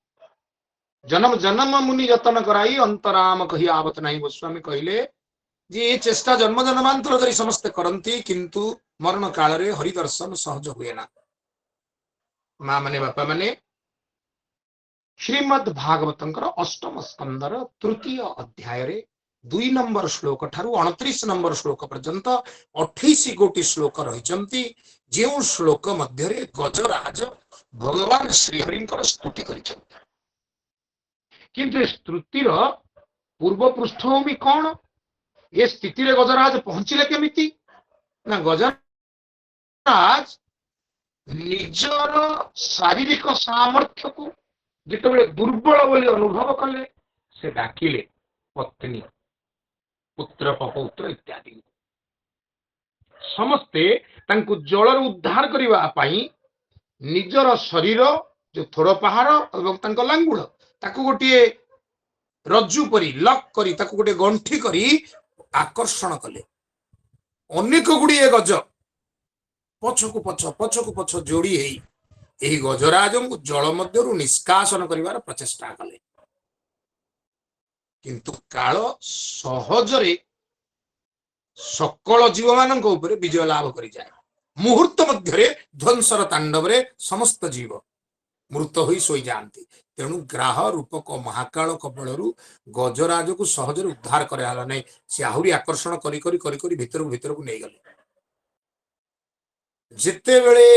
जन्म जन्म मुनि जतन कराई अंतराम कही आवत नहीं। गोस्वामी कहले जे ये चेष्टा जन्म जन्मांतर धरी समस्ते करती किंतु मरण काल रे हरि दर्शन सहज हुए ना। माँ माने बापा माने श्रीमद् भागवतंकर अष्टम स्कंदर तृतीय अध्याय रे 2 नंबर श्लोक ठारू 29 नंबर श्लोक पर्यंत 28 गोटी श्लोक रही जो श्लोक मध्य गजराज भगवान श्रीहरिंकर स्तुति करिसेंती किंतु स्तुतिर पूर्व पृष्ठभूमि कौन ये स्थिति रे गजराज पहुंचले केमिति ना गजराज निजर शारीरिक सामर्थ्य को जिते दुर्बल बोली अनुभव कले से डाकिले पत्नी पुत्र पपौत्र इत्यादि समस्ते तांकु जलर उद्धार करने निजर शरीर जो थोड़ पहाड़ और तांको लांगुड़ ताकु गोटे रज्जु परी लक करी ताकु गोटे गंठी करी आकर्षण कले अनेक गुड़िए गज पछकु पछ जोड़ी यही गजराज को जल मध्य निष्कासन करिवार प्रचेष्टा कले किंतु काल सहजरे सकल जीव मान विजय लाभ कर जाए मुहूर्त मध्य ध्वंसर तांडव रे समस्त जीव मृत हो शोई जाती तेणु ग्राह रूपक महाकाल कबलू गजराज को सहजरे उद्धार कराला नहीं सी आहरी आकर्षण करी भीतर को नहीं गले जिते बेले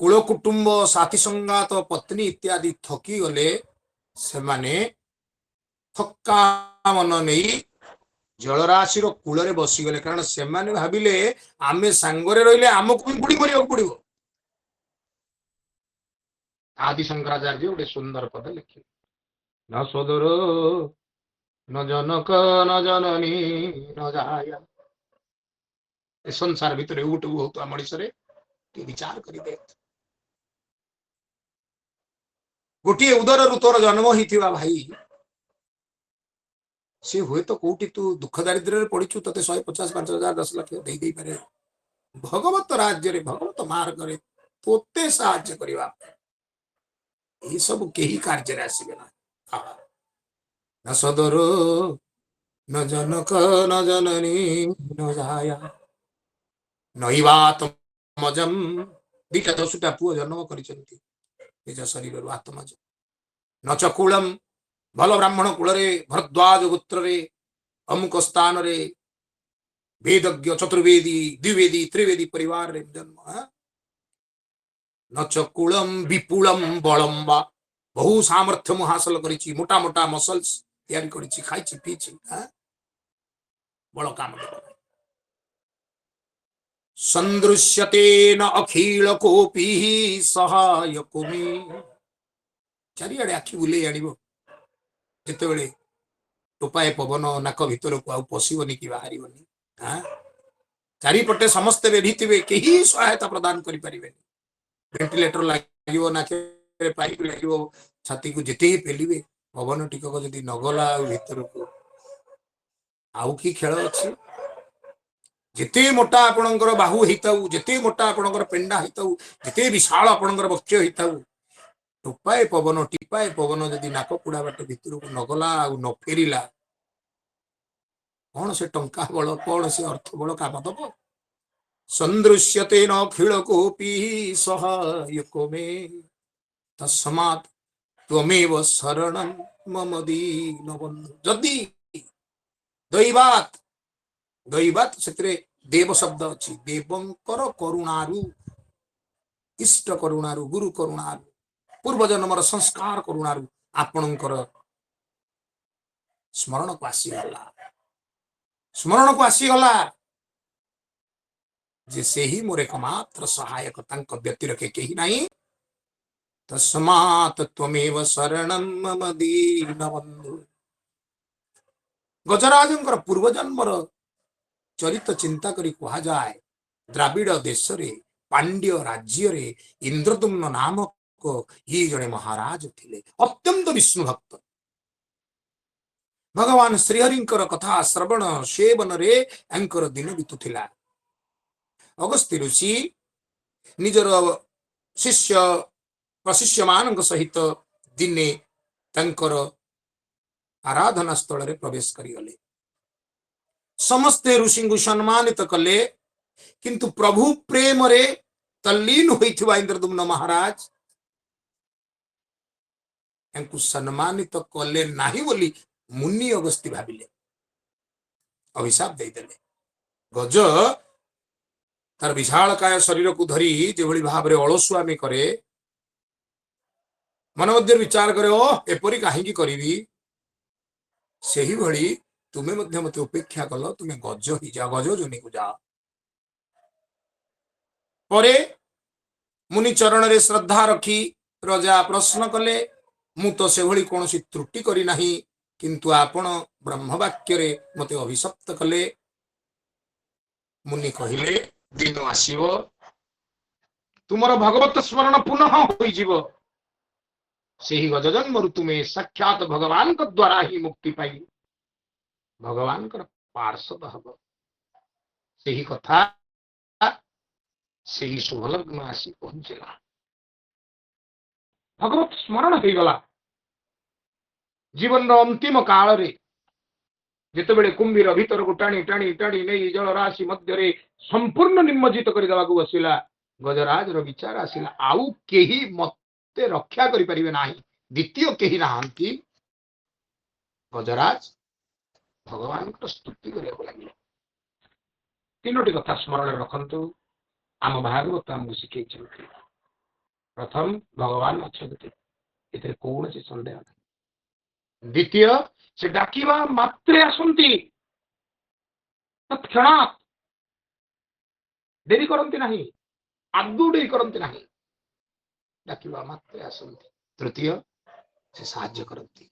कुल कुटुंब साथी संगात पत्नी इत्यादि थकी गले से माने थक्का मन नहीं जलराशि कूल रे बसीगले कारण से माने भाविले आमे सांगरे रहिले आमको भी बुड़ी मरिया पड़ो। आदि शंकराचार्य गोटे सुंदर पद लिखे न सदर न जनक न जननी न जाया संसार भितर उठ होता मनीष विचार कर गोटे उदर ऋतुर जन्म होता भाई सी हुए तो कौटी तू दुख दारिद्र्य पड़ीचु ते 150 5,000 10 लाख दे दे पारे भगवत राज्य रे भगवत मार्ग रे तोते साहाय्य करबा ये सब केही कार्य रे आसीबे ना न सदर न जनक न जननी न जाया नैवात्मजम दीटा 10टा पुओ जन्म करिसंती निज शरीर रु आत्मज न चकुलम भल ब्राह्मण कूल भरद्वाज गोत्र अमुक स्थान रे वेदज्ञ चतुर्वेदी द्विवेदी त्रिवेदी परिवार रे जन्म न चकुलम विपुलम बलम वा बहु सामर्थ्य मु हासिल करिछि मोटा मोटा मसल्स तैयारी करिछि खाइछि पीछि बड़ काम देव संदृश्यते न अखिल कोपी सहायक मे चारिआडे आखि बुले आनिबो जेतेबेले टोपाए पवन नाक भितर को आउ पशिबनी कि बाहरिबनी चारिपटे समस्ते बेढ़ी कहीं सहायता प्रदान करि परिबेनी वेंटिलेटर लागिवो नाके पाइप लागिवो छाती को जेते ही पेलिबे पवन टिकक जदि नगला भितर को आउ की खेल अछि जेते मोटा आपणकर बाहु हेताउ जेते मोटा आपणकर पेंडा हेताउ जेते विशाल आपणकर वक्ष हेताउ टोपाए पवन टिपाए पवन जदि नाक पुड़ा बाट भितर को नगला आ न फेरिला कौन से टंका बल कौन से अर्थ बल काम दब संदृश्यते न खिल कोपी सहायक मे तस्मात् त्वमेव शरणं मम दीन बंधु जदि दैवात दैवात से देव शब्द अच्छी देवंकर करुणारु इष्ट करुणारु गुरु करुणारु पूर्व जन्मर संस्कार करुणारु आपणकर स्मरण को आसीगला जे से ही मोर एकमात्र सहायक तांक व्यतिरेके केही नाही तस्मात् त्वमेव शरणं मम दीन बंधु गजराजंकर पूर्व जन्मर चरित चिंता करी कहा जाए द्राविड़ देश रे पांड्य राज्य रे इंद्रदुम्न नामक ये जड़े महाराज थिले अत्यंत विष्णु भक्त भगवान श्रीहरिंकर कथा श्रवण सेवन रे एंकर दिन बीतुथिला अगस्त्य ऋषि निजर शिष्य प्रशिष्य मान सहित दिने तंकर आराधना स्थल रे प्रवेश करिगले समस्ते ऋषि को सम्मानित कले किंतु प्रभु प्रेम रे तल्लीन होइथिबा इंद्रदुम्न महाराज एंकु सम्मानित कले नाही बोली मुनि अगस्त्य भाबिले अभिशाप देदेले गज तार विशाल काय शरीर को धरी जेभली भाव रे अलसुआमी करे मन मध्य विचार करे ओ एपरी काहेकि करिवि सेही भली तुमे मध्य मते उपेक्षा कल तुमे गज ही जा गज जोनी को जा परे मुनि चरण रे श्रद्धा रखी राजा प्रश्न कले मु तो से भली कोनोसी त्रुटि करी नाही किंतु आपण ब्रह्मवाक्य रे मते अभिशप्त कले मुनि कहिले दिन आसीबो तुमर भगवत स्मरण पुनः होई जीवो सेही गज जन्म तुमे साक्षात भगवान को द्वारा ही मुक्ति पाई भगवान कर पार्षद हब सेही कथा सेही शुभलग्न आसी पहुंचला भगवत स्मरण हो गला जीवन अंतिम काल रे जितेबेले कुंभीर भीतर को टाणी टाणी टाणी नहीं जल राशि मध्य संपूर्ण निमज्जित कर देवा बसिला गजराज रो विचार आसिला आउ केही मते रक्षा करि परिबे नाही द्वितीय केही नाहंती गजराज भगवान को स्तुति करने लगे तीनोटी कथा स्मरण रखंतु आम भागवत आमको शिखे प्रथम भगवान अच्छा कौन से सन्देह नहीं द्वितीय से डाकिवा मात्रे आसंती तत्क्षणात् देरी करंती नहीं आदौ देरी करंती नहीं डाकिवा मात्रे आसंती तृतीय से साहाय्य करंती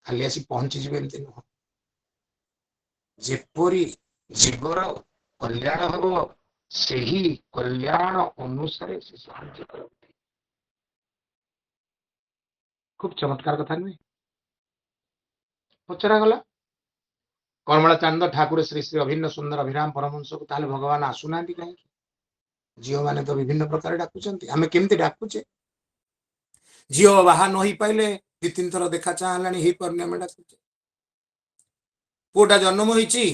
खाली आसी पहुंची जीवे एमती नुह जेपरी जीवर कल्याण हम से ही कल्याण अनुसार से साहाय्य करते खूब चमत्कार कथा नुहे पचरा गला कर्मला चांद ठाकुर श्री श्री अभिन्न सुंदर अभिराम परमहंस को ताले भगवान आसुना कहीं झील मैंने तो विभिन्न प्रकार डाकुंट आम केमती डाकुचे झील बाहा न पाइले दि तीन थर देखा चाहला हो पारे आम डाकुचे पुओटा जन्म होती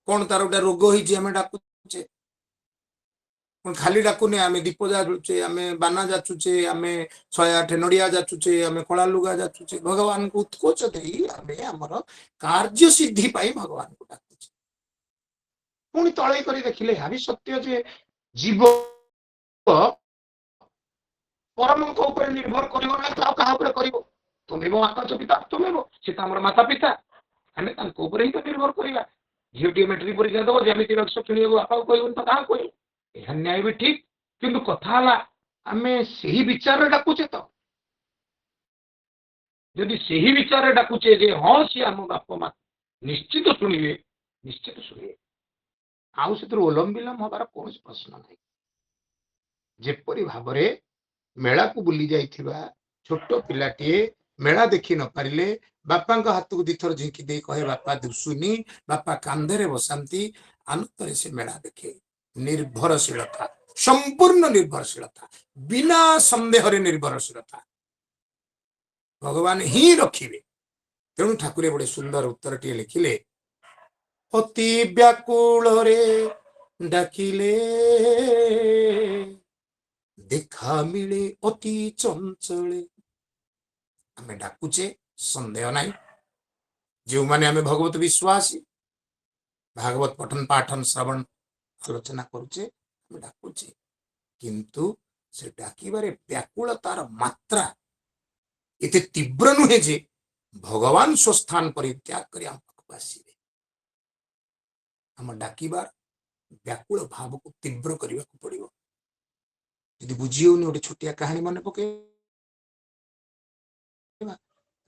कौन तार गोटे रोग होमें डाकुचे खाली डाकुने आम दीप जाचुचे आम बाना जाचुचे आम 108 नड़िया जाचुचे आम कला लुगा जाचुचे भगवान को उत्कोच आमर कार्य सिद्धि भगवान को डाकुचे पुणी तले कर देखिले हावी सत्य जे जीव परमଙ୍କ ऊपर निर्भर करिवो ना तो कहा ऊपर करिवो तुमेव आकाश पिता तुमेव से तो हमर माता पिता आमे तांको ऊपर ही तो निर्भर करिवा झियोटी मैट्रिक परीक्षा दो जेमिति रक्ष किनिबो आपा कहबो तो कहा कहबो यह न्याय भी ठीक किंतु कथा हला आमे सही विचार रे डाकुचे तो यदि सही विचार रे डाकुचे जे हां सी हम बाप मा निश्चित शुणिबे आउ से ओलम विलम हबार कौन प्रश्न नहीं जेपरी भावरे मेला को बुली जाइथिबा छोट पिलाटीए मेला देखि न पारिले बापा हाथ को दिथर झिंकी दे कहे बापा दुसुनी बापा कांधे बसाती आनंदरे से मेला देखे निर्भरशीलता संपूर्ण निर्भरशीलता बिना संदेह निर्भरशीलता भगवान ही रखिबे तेणु ठाकुर बड़े सुंदर उत्तर टी लिखिले अति व्याकुल रे डाकिले देखा मिले अति चंचले आमे डाकुचे संदेह नहीं जो माने आमे भगवत विश्वासी भागवत पठन पाठन श्रवण आलोचना करुचे आमे डाकुचे किंतु से डाकिबारे व्याकुलतार मात्रा इते तीव्र नुहे जे भगवान स्वस्थान परित्याग करी हम पाखु आसीबे हम डाकिबार व्याकुल भाव को तीव्र करने को पड़ो यदि बुझीनि गोटे छोटिया कहानी मन पके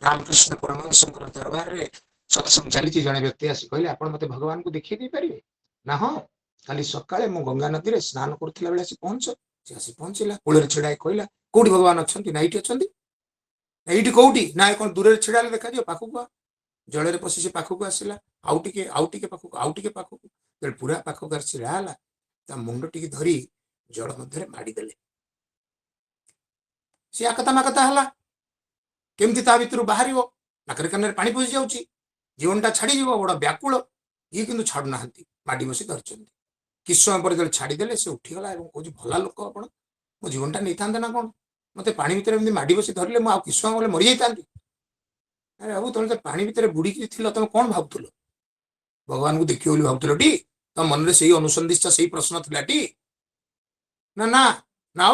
रामकृष्ण परमहंस दरबार में सत्संग चली जड़े व्यक्ति आसी कहले आप मत भगवान को देखिए दे पारे ना हाँ काली सकाळे मु गंगा नदी में स्नान करथिला बेले आसी पहुंच से आसी पहुंचला कूल छिड़ा कहला कौटी भगवान अच्छा ना ये अच्छा ये कौटी ना कौन दूर छिड़ा देखा दियो पाखक जल पशि से पाखक आसला आउ टिके पाखक पूरा पाखक छिड़ा मुंड टी धरी जल मध्य माड़देले सी आकता माकता है केमती ता भर बाहर नाकर कान पानी पशि जाऊँगी जीवनटा छाड़ी बड़ व्याकुल ये कि छाड़ूना माड़ी बसी धरती कि समय पर जो छाड़देले से उठीगला कौन भला लोक आप मो जीवनटा नहीं था ना कौन मत पा भर माड़ी बसी धरले मुझे कि समय गले मरी जाती अरे बाबू तुम तो पानी भितर बुड़ी तुम कौन भावुल भगवान को देखिए बोली भावुल टी तुम मन में से अनुसंधिचा से प्रश्न थिला टी ना ना ना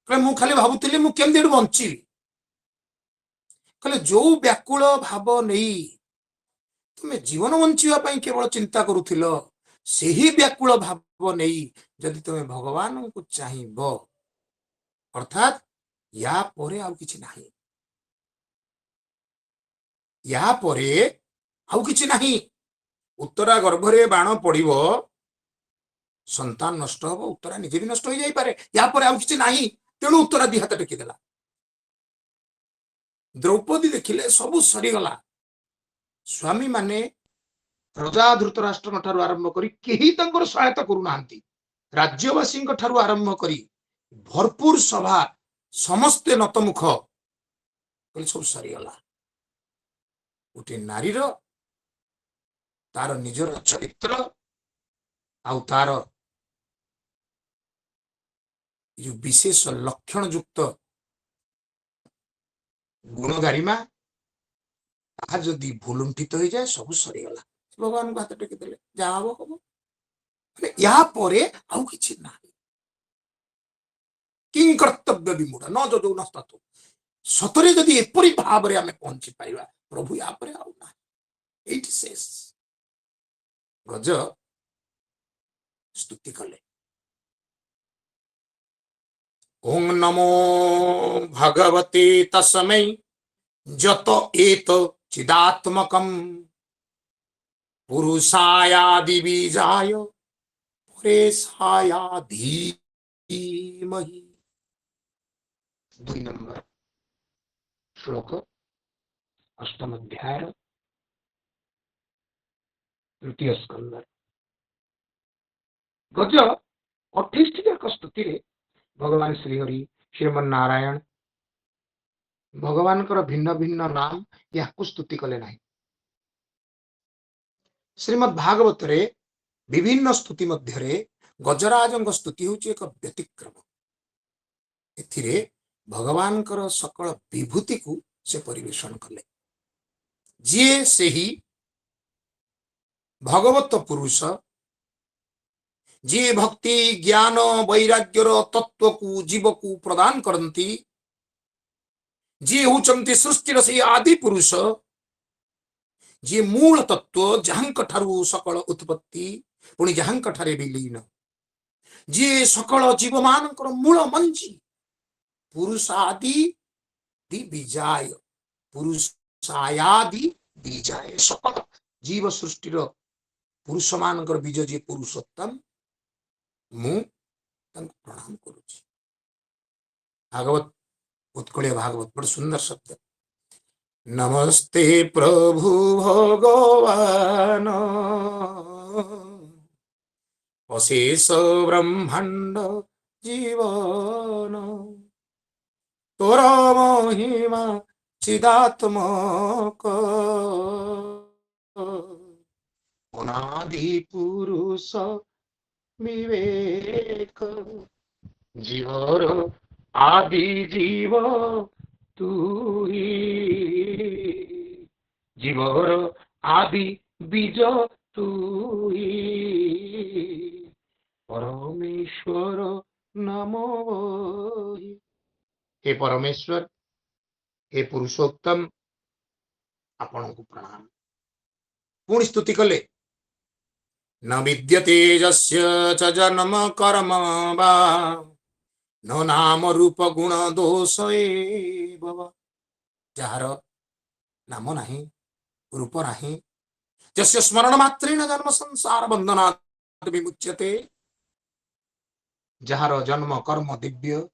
मु खाली भावुली मुझे बंची कहले जो व्याकुल भाव नहीं तुम्हें जीवन बंचापी केवल चिंता करुथिल से ही व्याकुल भाव नहीं जदि तुम्हें भगवान को चाहिब अर्थात या परे आउ किछि नाही या परे आउ किछि नाही उत्तरा गर्भरे बाण पड़िबो संतान नष्ट हो उत्तरा निजे भी नष्ट हो जाई पारे या परे आउ किछि नाही तेणु उत्तरा दी हाथ टेकी देला द्रौपदी देखिले सबु सरीगला स्वामी माने प्रजा धृतराष्ट्र ठारू आरंभ करी केही तंकर सहायता करूना राज्यवासी ठारू आरंभ करी भरपूर सभा समस्ते नतमुख कहले सब सरीगला गोटे नारीर तार निजर चरित्र आउ तार जो विशेष लक्षण युक्त गुण गारिमा जदि भूलुंठित हो जाए सब सरीगला भगवान को हाथ टेकी देले जा हम या परे आउ किछि नाही किं कर्तव्य विमूढ़ न जो न तत्व सतरे जदि एपरी भाव रे आमे पहुंची पाइबा प्रभु या परे आउ ना एट शेष गज स्तुति कले ओम नमो भगवते तस्मै जत एत चिदात्मकम पुरुषायादि बीजाय परेशाया धीमहि 2 नंबर श्लोक अष्टम अध्याय तृतीय स्कंद गज 28 जाक स्तुति रे भगवान श्रीहरि श्रीमन नारायण भगवान भिन्न भिन्न नाम या स्तुति कले नहीं श्रीमद् भागवत रे विभिन्न स्तुति मध्य गजराज स्तुति हूँ एक व्यतिक्रम एथिरे भगवान सकल विभूति को से परिवेशन कले जी से ही भगवत पुरुष जी भक्ति ज्ञान वैराग्यर तत्व को जीव को प्रदान करती जी होचंती सृष्टिर से आदि पुरुष जी मूल तत्व जहांक ठारू सकल उत्पत्ति पुणी जहांक ठारे विलीन जी सकल जीव मानकर मूल मंजी पुरुषादि बीजाय पुरुषायादि बीजाय सकल जीव सृष्टिर पुरुष मानकर बीज जी पुरुषोत्तम मु प्रणाम करुछि। भागवत उत्कल भागवत बड़ सुंदर शब्द। नमस्ते प्रभु भगवान अशेष ब्रह्मांड जीवन तोर महिमा चिदात्मक अनादि पुरुष विवेक जीवर आदि जीव तू ही जीवर आदि बीज तू ही परमेश्वर नमो हे परमेश्वर हे पुरुषोत्तम आपण को प्रणाम। पुणी स्तुति कले न विद्यते यस्य च जन्म कर्म वा न नाम रूप गुण दोष एव जार नाम नहीं रूप नहीं जस्य स्मरण मात्रेण जन्म संसार बंधनात् विमुच्यते जार जन्म कर्म दिव्य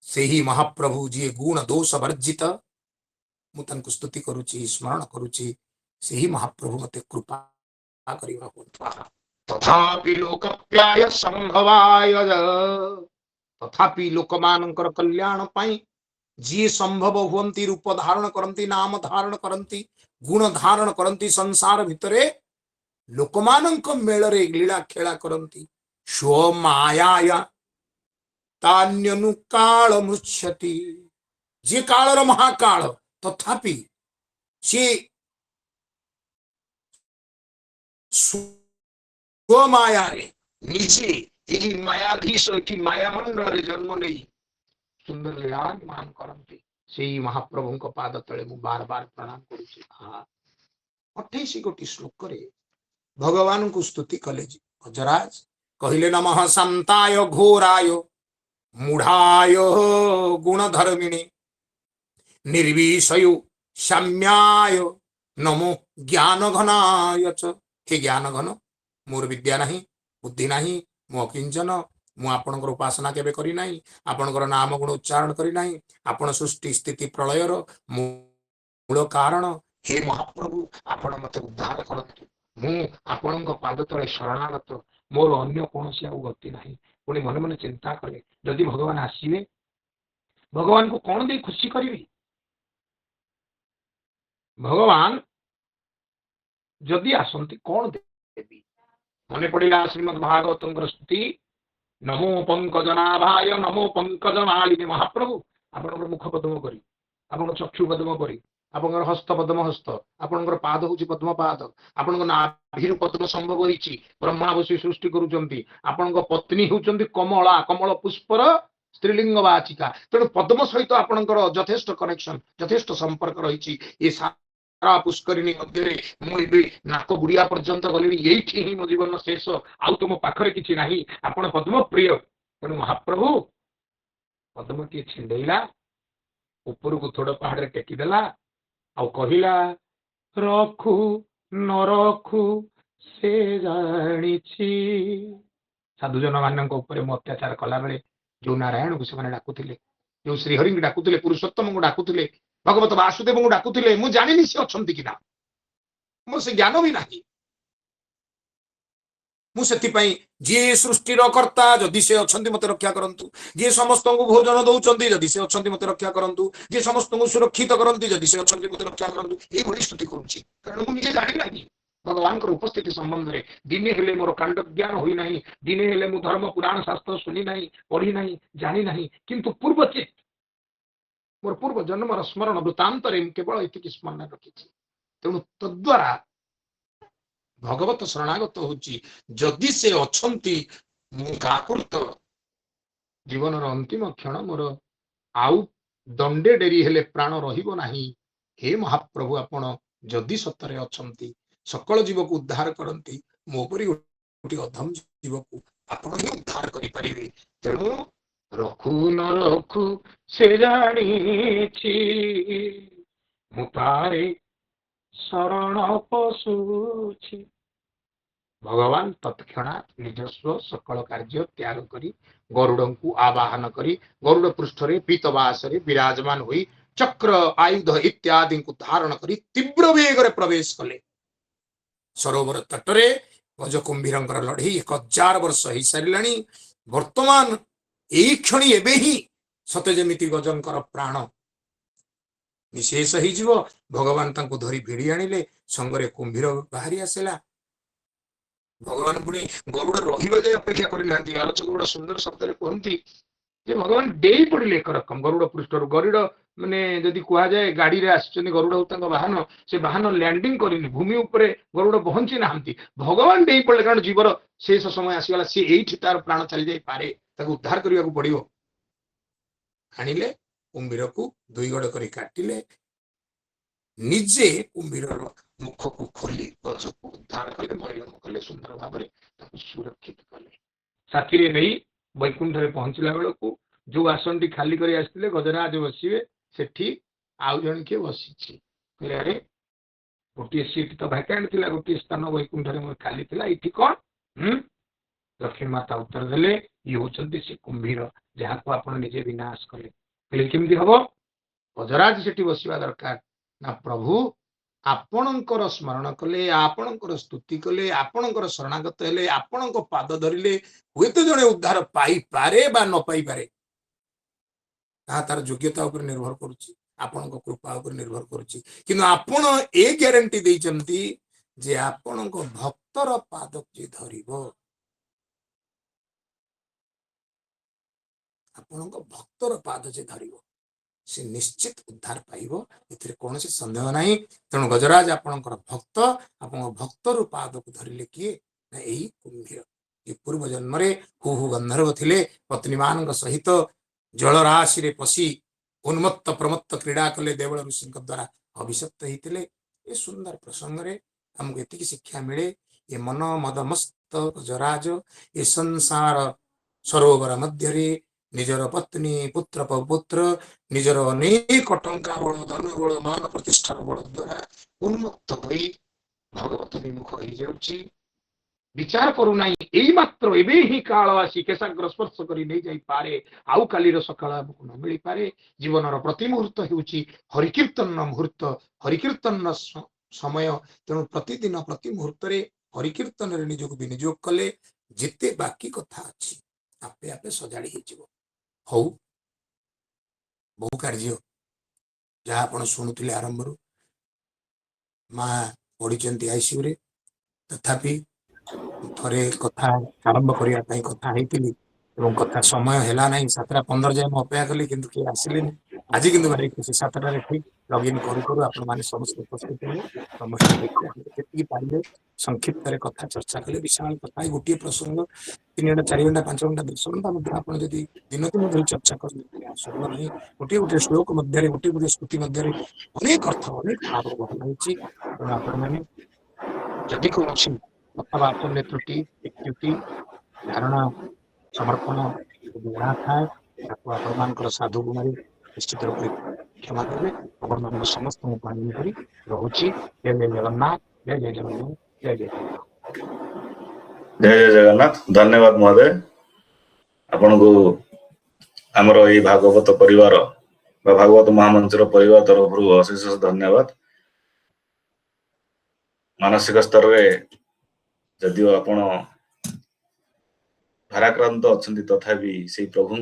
से ही महाप्रभु जी गुण दोष वर्जित मु तंकु स्तुति करुची स्मरण करुची से ही महाप्रभु मते कृपा करिवा तथापि लोकप्याय संभवाय तथापि लोकमानंकर कल्याण पाई जी संभव हुवंती रूप धारण करंती नाम धारण करंती गुण धारण करंती संसार भितरे लोकमानंक मेलरे लीला खेला करंती स्व माया तान्यनु काल मुच्यति जे कालर महाकाल तथापि से स्वमाया निजे यही मायाधीश की माया मंडल जन्म नहीं सुंदर लीलामान करती से महाप्रभु को पाद तले मु बार बार प्रणाम करुछि। 28 गोटी श्लोक रे भगवान को स्तुति कले गजराज कहले नमः शांताय घोराय मूढ़ाय गुणधर्मिणे निर्विषयो साम्याय नमो ज्ञान घनाय च हे ज्ञान घन मोर विद्या नहीं बुद्धि नहीं मु अकिंचन मु आपणकर उपासना केबे करी नाही आपणकर नाम गुण उच्चारण करी नाही आपण सृष्टि स्थिति प्रलयर मूल कारण हे महाप्रभु आपण मते उद्धार करतु मु आपणक पाद तले शरणागत मोर अन्य कोनोसी आ गति नाही पुणी मन मन चिंता कले जदि भगवान आसीबे भगवान को कौन दे खुशी करी भगवान जदि आसंती कौन देवी मन पड़ा श्रीमद भागवत स्तुति नमो पंकजनाभाय नमो पंकजमालिनी महाप्रभु आपण मुख पद्म करी आपण चक्षु पद्म करी आपण हस्त पद्म हस्त आपण पाद हूँ पद्म पाद आपण नाभि पद्म संभव होती ब्रह्मा बसी सृष्टि करुँच आपण पत्नी होती कमला कमल पुष्पर स्त्रीलिंग वाचिका तेणु पद्म सहित आपणकर यथेष्ट कनेक्शन यथेष्ट संपर्क रही सारा पुष्करिणी मध्य मुझे नाक गुड़िया पर्यंत गली ये मो जीवन शेष आउ तुम पाखरे किसी ना आपण पद्म प्रिय तेणु महाप्रभु पद्म टी छिंडेला ऊपर को थोड़ा पहाड़ टेकीदेला आ कहला रखु न रखु से जानी साधुजन मान अत्याचार कला बेले जो नारायण को से डाकुले जो श्रीहरि को डाकुले पुरुषोत्तम को डाकुले भगवत वासुदेव को डाकुले मु जानी सी अच्छा कि मोर से ज्ञान भी नहीं मुझे जी सृष्टिर कर्ता जदि से अच्छा मत रक्षा करंतु जी समस्त को भोजन दौरान जदि से अच्छा मत रक्षा करंतु जी समस्त को सुरक्षित करती जदि से अच्छा मत रक्षा करंतु ये स्तुति करुँची कारण मुझे जानी ना भगवान उपस्थिति संबंध में दिने हेले मोर कांड ज्ञान होई नहीं दिने हेले मु धर्म पुराण शास्त्र सुनी नहीं पढ़ी नहीं जानी नहीं किंतु पूर्व चेत मोर पूर्व जन्म स्मरण वृत्तांत केवल ये स्मरण रखी तेणु तद्वारा भगवत शरणागत होची जदि से अछंती मु काकुत जीवन अंतिम क्षण मोर आउ दंडे डेरी हेले प्राण रहिबो नाही। हे महाप्रभु आपण जदि सतरे अछंती सकल जीव को उद्धार करंती मो परि गोटे अधम जीव को आपण ही उद्धार करि परिबे। तेणु रखु न रखु से जानिछि मु तारे शरण पशुछि। भगवान तत्क्षणा निजस्व सकल कार्य त्याग करी गरुड़ को आवाहन करी गरुड़ पृष्ठ पीतवास विराजमान होई चक्र आयुध इत्यादि को धारण करी तीव्र वेग प्रवेश कले सरोवर तटरे गज कुंभीर लड़ई 1000 वर्ष हो सारा। वर्तमान यही क्षणी एबे ही सते जमिति गजंकर प्राण निशेष हो भगवान तांको धरी भिड़ी आनिले संगरे कुंभीर बाहरी आसला। भगवान पुणी गरुड़ रही अपेक्षा करना आलोचक गुड़ा सुंदर शब्द कहती भगवान डेई पड़े एक रकम गरुड़ पृष्ठ गरुड़ माने जदि कह जाए गाड़ी में आस गरुड़ वाहन से वाहन लैंडिंग करनी भूमि उपरे गरुड़ पहुंची ना भगवान डेई पड़े कारण जीवर शेष समय आसीगला सी एठी तार प्राण चली जाई पारे उद्धार करने को पड़ो। आनिले कुंभीर को दुई गड़ कर काटिले निजे कुंभीर मुख को खोली गज को उद्धार कले मलिन कले सुंदर भाव में सुरक्षित कले। साथी नहीं वैकुंठ में पहुंचला बेल को जो आसन टी खाली कर आसते गजराज बसवे से आउ जन किए बसी अरे गोटे सीट तो भैकेंट थी गोटे स्थान वैकुंठ में खाली थी ये कौन दक्षिण माता उत्तर देले ये होचंती से कुंभीर जहाँ को आप निजे विनाश कले कहले केमती हम गजराज से बसवा दरकार ना प्रभु आपणकर स्मरण कले आपणकर स्तुति कले आपणकर शरणागत हेले आपणक पाद धरिले हुए तो जड़े उद्धार पाई पारे बा न पाई पारे तार योग्यता उपर निर्भर करुच्ची आपणक कृपा उपर निर्भर करुच्ची किंतु आपण ए ग्यारंटी देइचंती जे आपणक भक्तर पाद जे धरिबो आपणक भक्तर पाद जे धरिबो से निश्चित उद्धार पाइब ए कौन सन्देह ना। तेणु गजराज आपणकर भक्त आप भक्तर पाद को धरिले किए ना यही कुंभीर ये पूर्व जन्म हु हु गंधर्व थिले पत्नी मान सहित जलराशि रे पशि उन्मत्त प्रमत्त क्रीड़ा कले देवल ऋषि द्वारा अभिशप्त होते ये सुंदर प्रसंग रे हमको एति शिक्षा मिले ये मन मदमस्त गजराज ये संसार सरोवर मध्य निजर पत्नी पुत्र पपुत्र निजर अनेक टंका बल धन बल मान प्रतिष्ठा बल द्वारा उन्मुक्त होई भगवत विमुख हो जाउची विचार करूना यही मात्र एबे ही काल आसी केशाग्र स्पर्श करी नहीं जाई पारे आउ कालीर सकाळ हमको न मिली पारे। जीवनर प्रति मुहूर्त हेउची हरिकीर्तन मुहूर्त हरिकीर्तन समय तेणु प्रतिदिन प्रति मुहूर्त रे हरिकीर्तन रे निजको विनियोग कले जेते बाकी कथा अछि आपे आपे सजाड़ी हे जीवो हौ बहु कार्य जहाँ आप शुणुले आरंभ माँ पढ़ी आईसीयू रे तथापि थरे कथा आरंभ करने कथा कथा समय है ना 7:15 जाए अपेक्षा कली कि किए आसिले आज कि भारी खुशी 7टार ठीक लगइन करूँ आप समस्त उपस्थित है समस्त देखिए पारे संक्षिप्त कथा चर्चा कले विशाल कथा गोटे प्रसंग 3 घंटा 4 घंटा 5 घंटा 10 घंटा आप दिन दिन चर्चा कर सब ना गोटे गोटे श्लोक मध्य गोटे गोटे स्तुति मध्य अनेक अर्थ अनेक भाव बहन होती मैंने जदि कौन कथबाचन में त्रुटि त्रुटि धारणा समर्पण जहाँ थाए आप साधु गुण निश्चित रूप से क्षमा करेंगे आप समस्त पालन कर रोची। जय जय जगन्नाथ जय जय जगन्नाथ जय जय जय जय जगन्नाथ। धन्यवाद महोदय आपन को आमर ये भागवत परिवार भागवत महामंत्र परिवार तरफ अशेष धन्यवाद। मानसिक स्तर में जदिव आपण भाराक्रांत अच्छा तथापि से प्रभु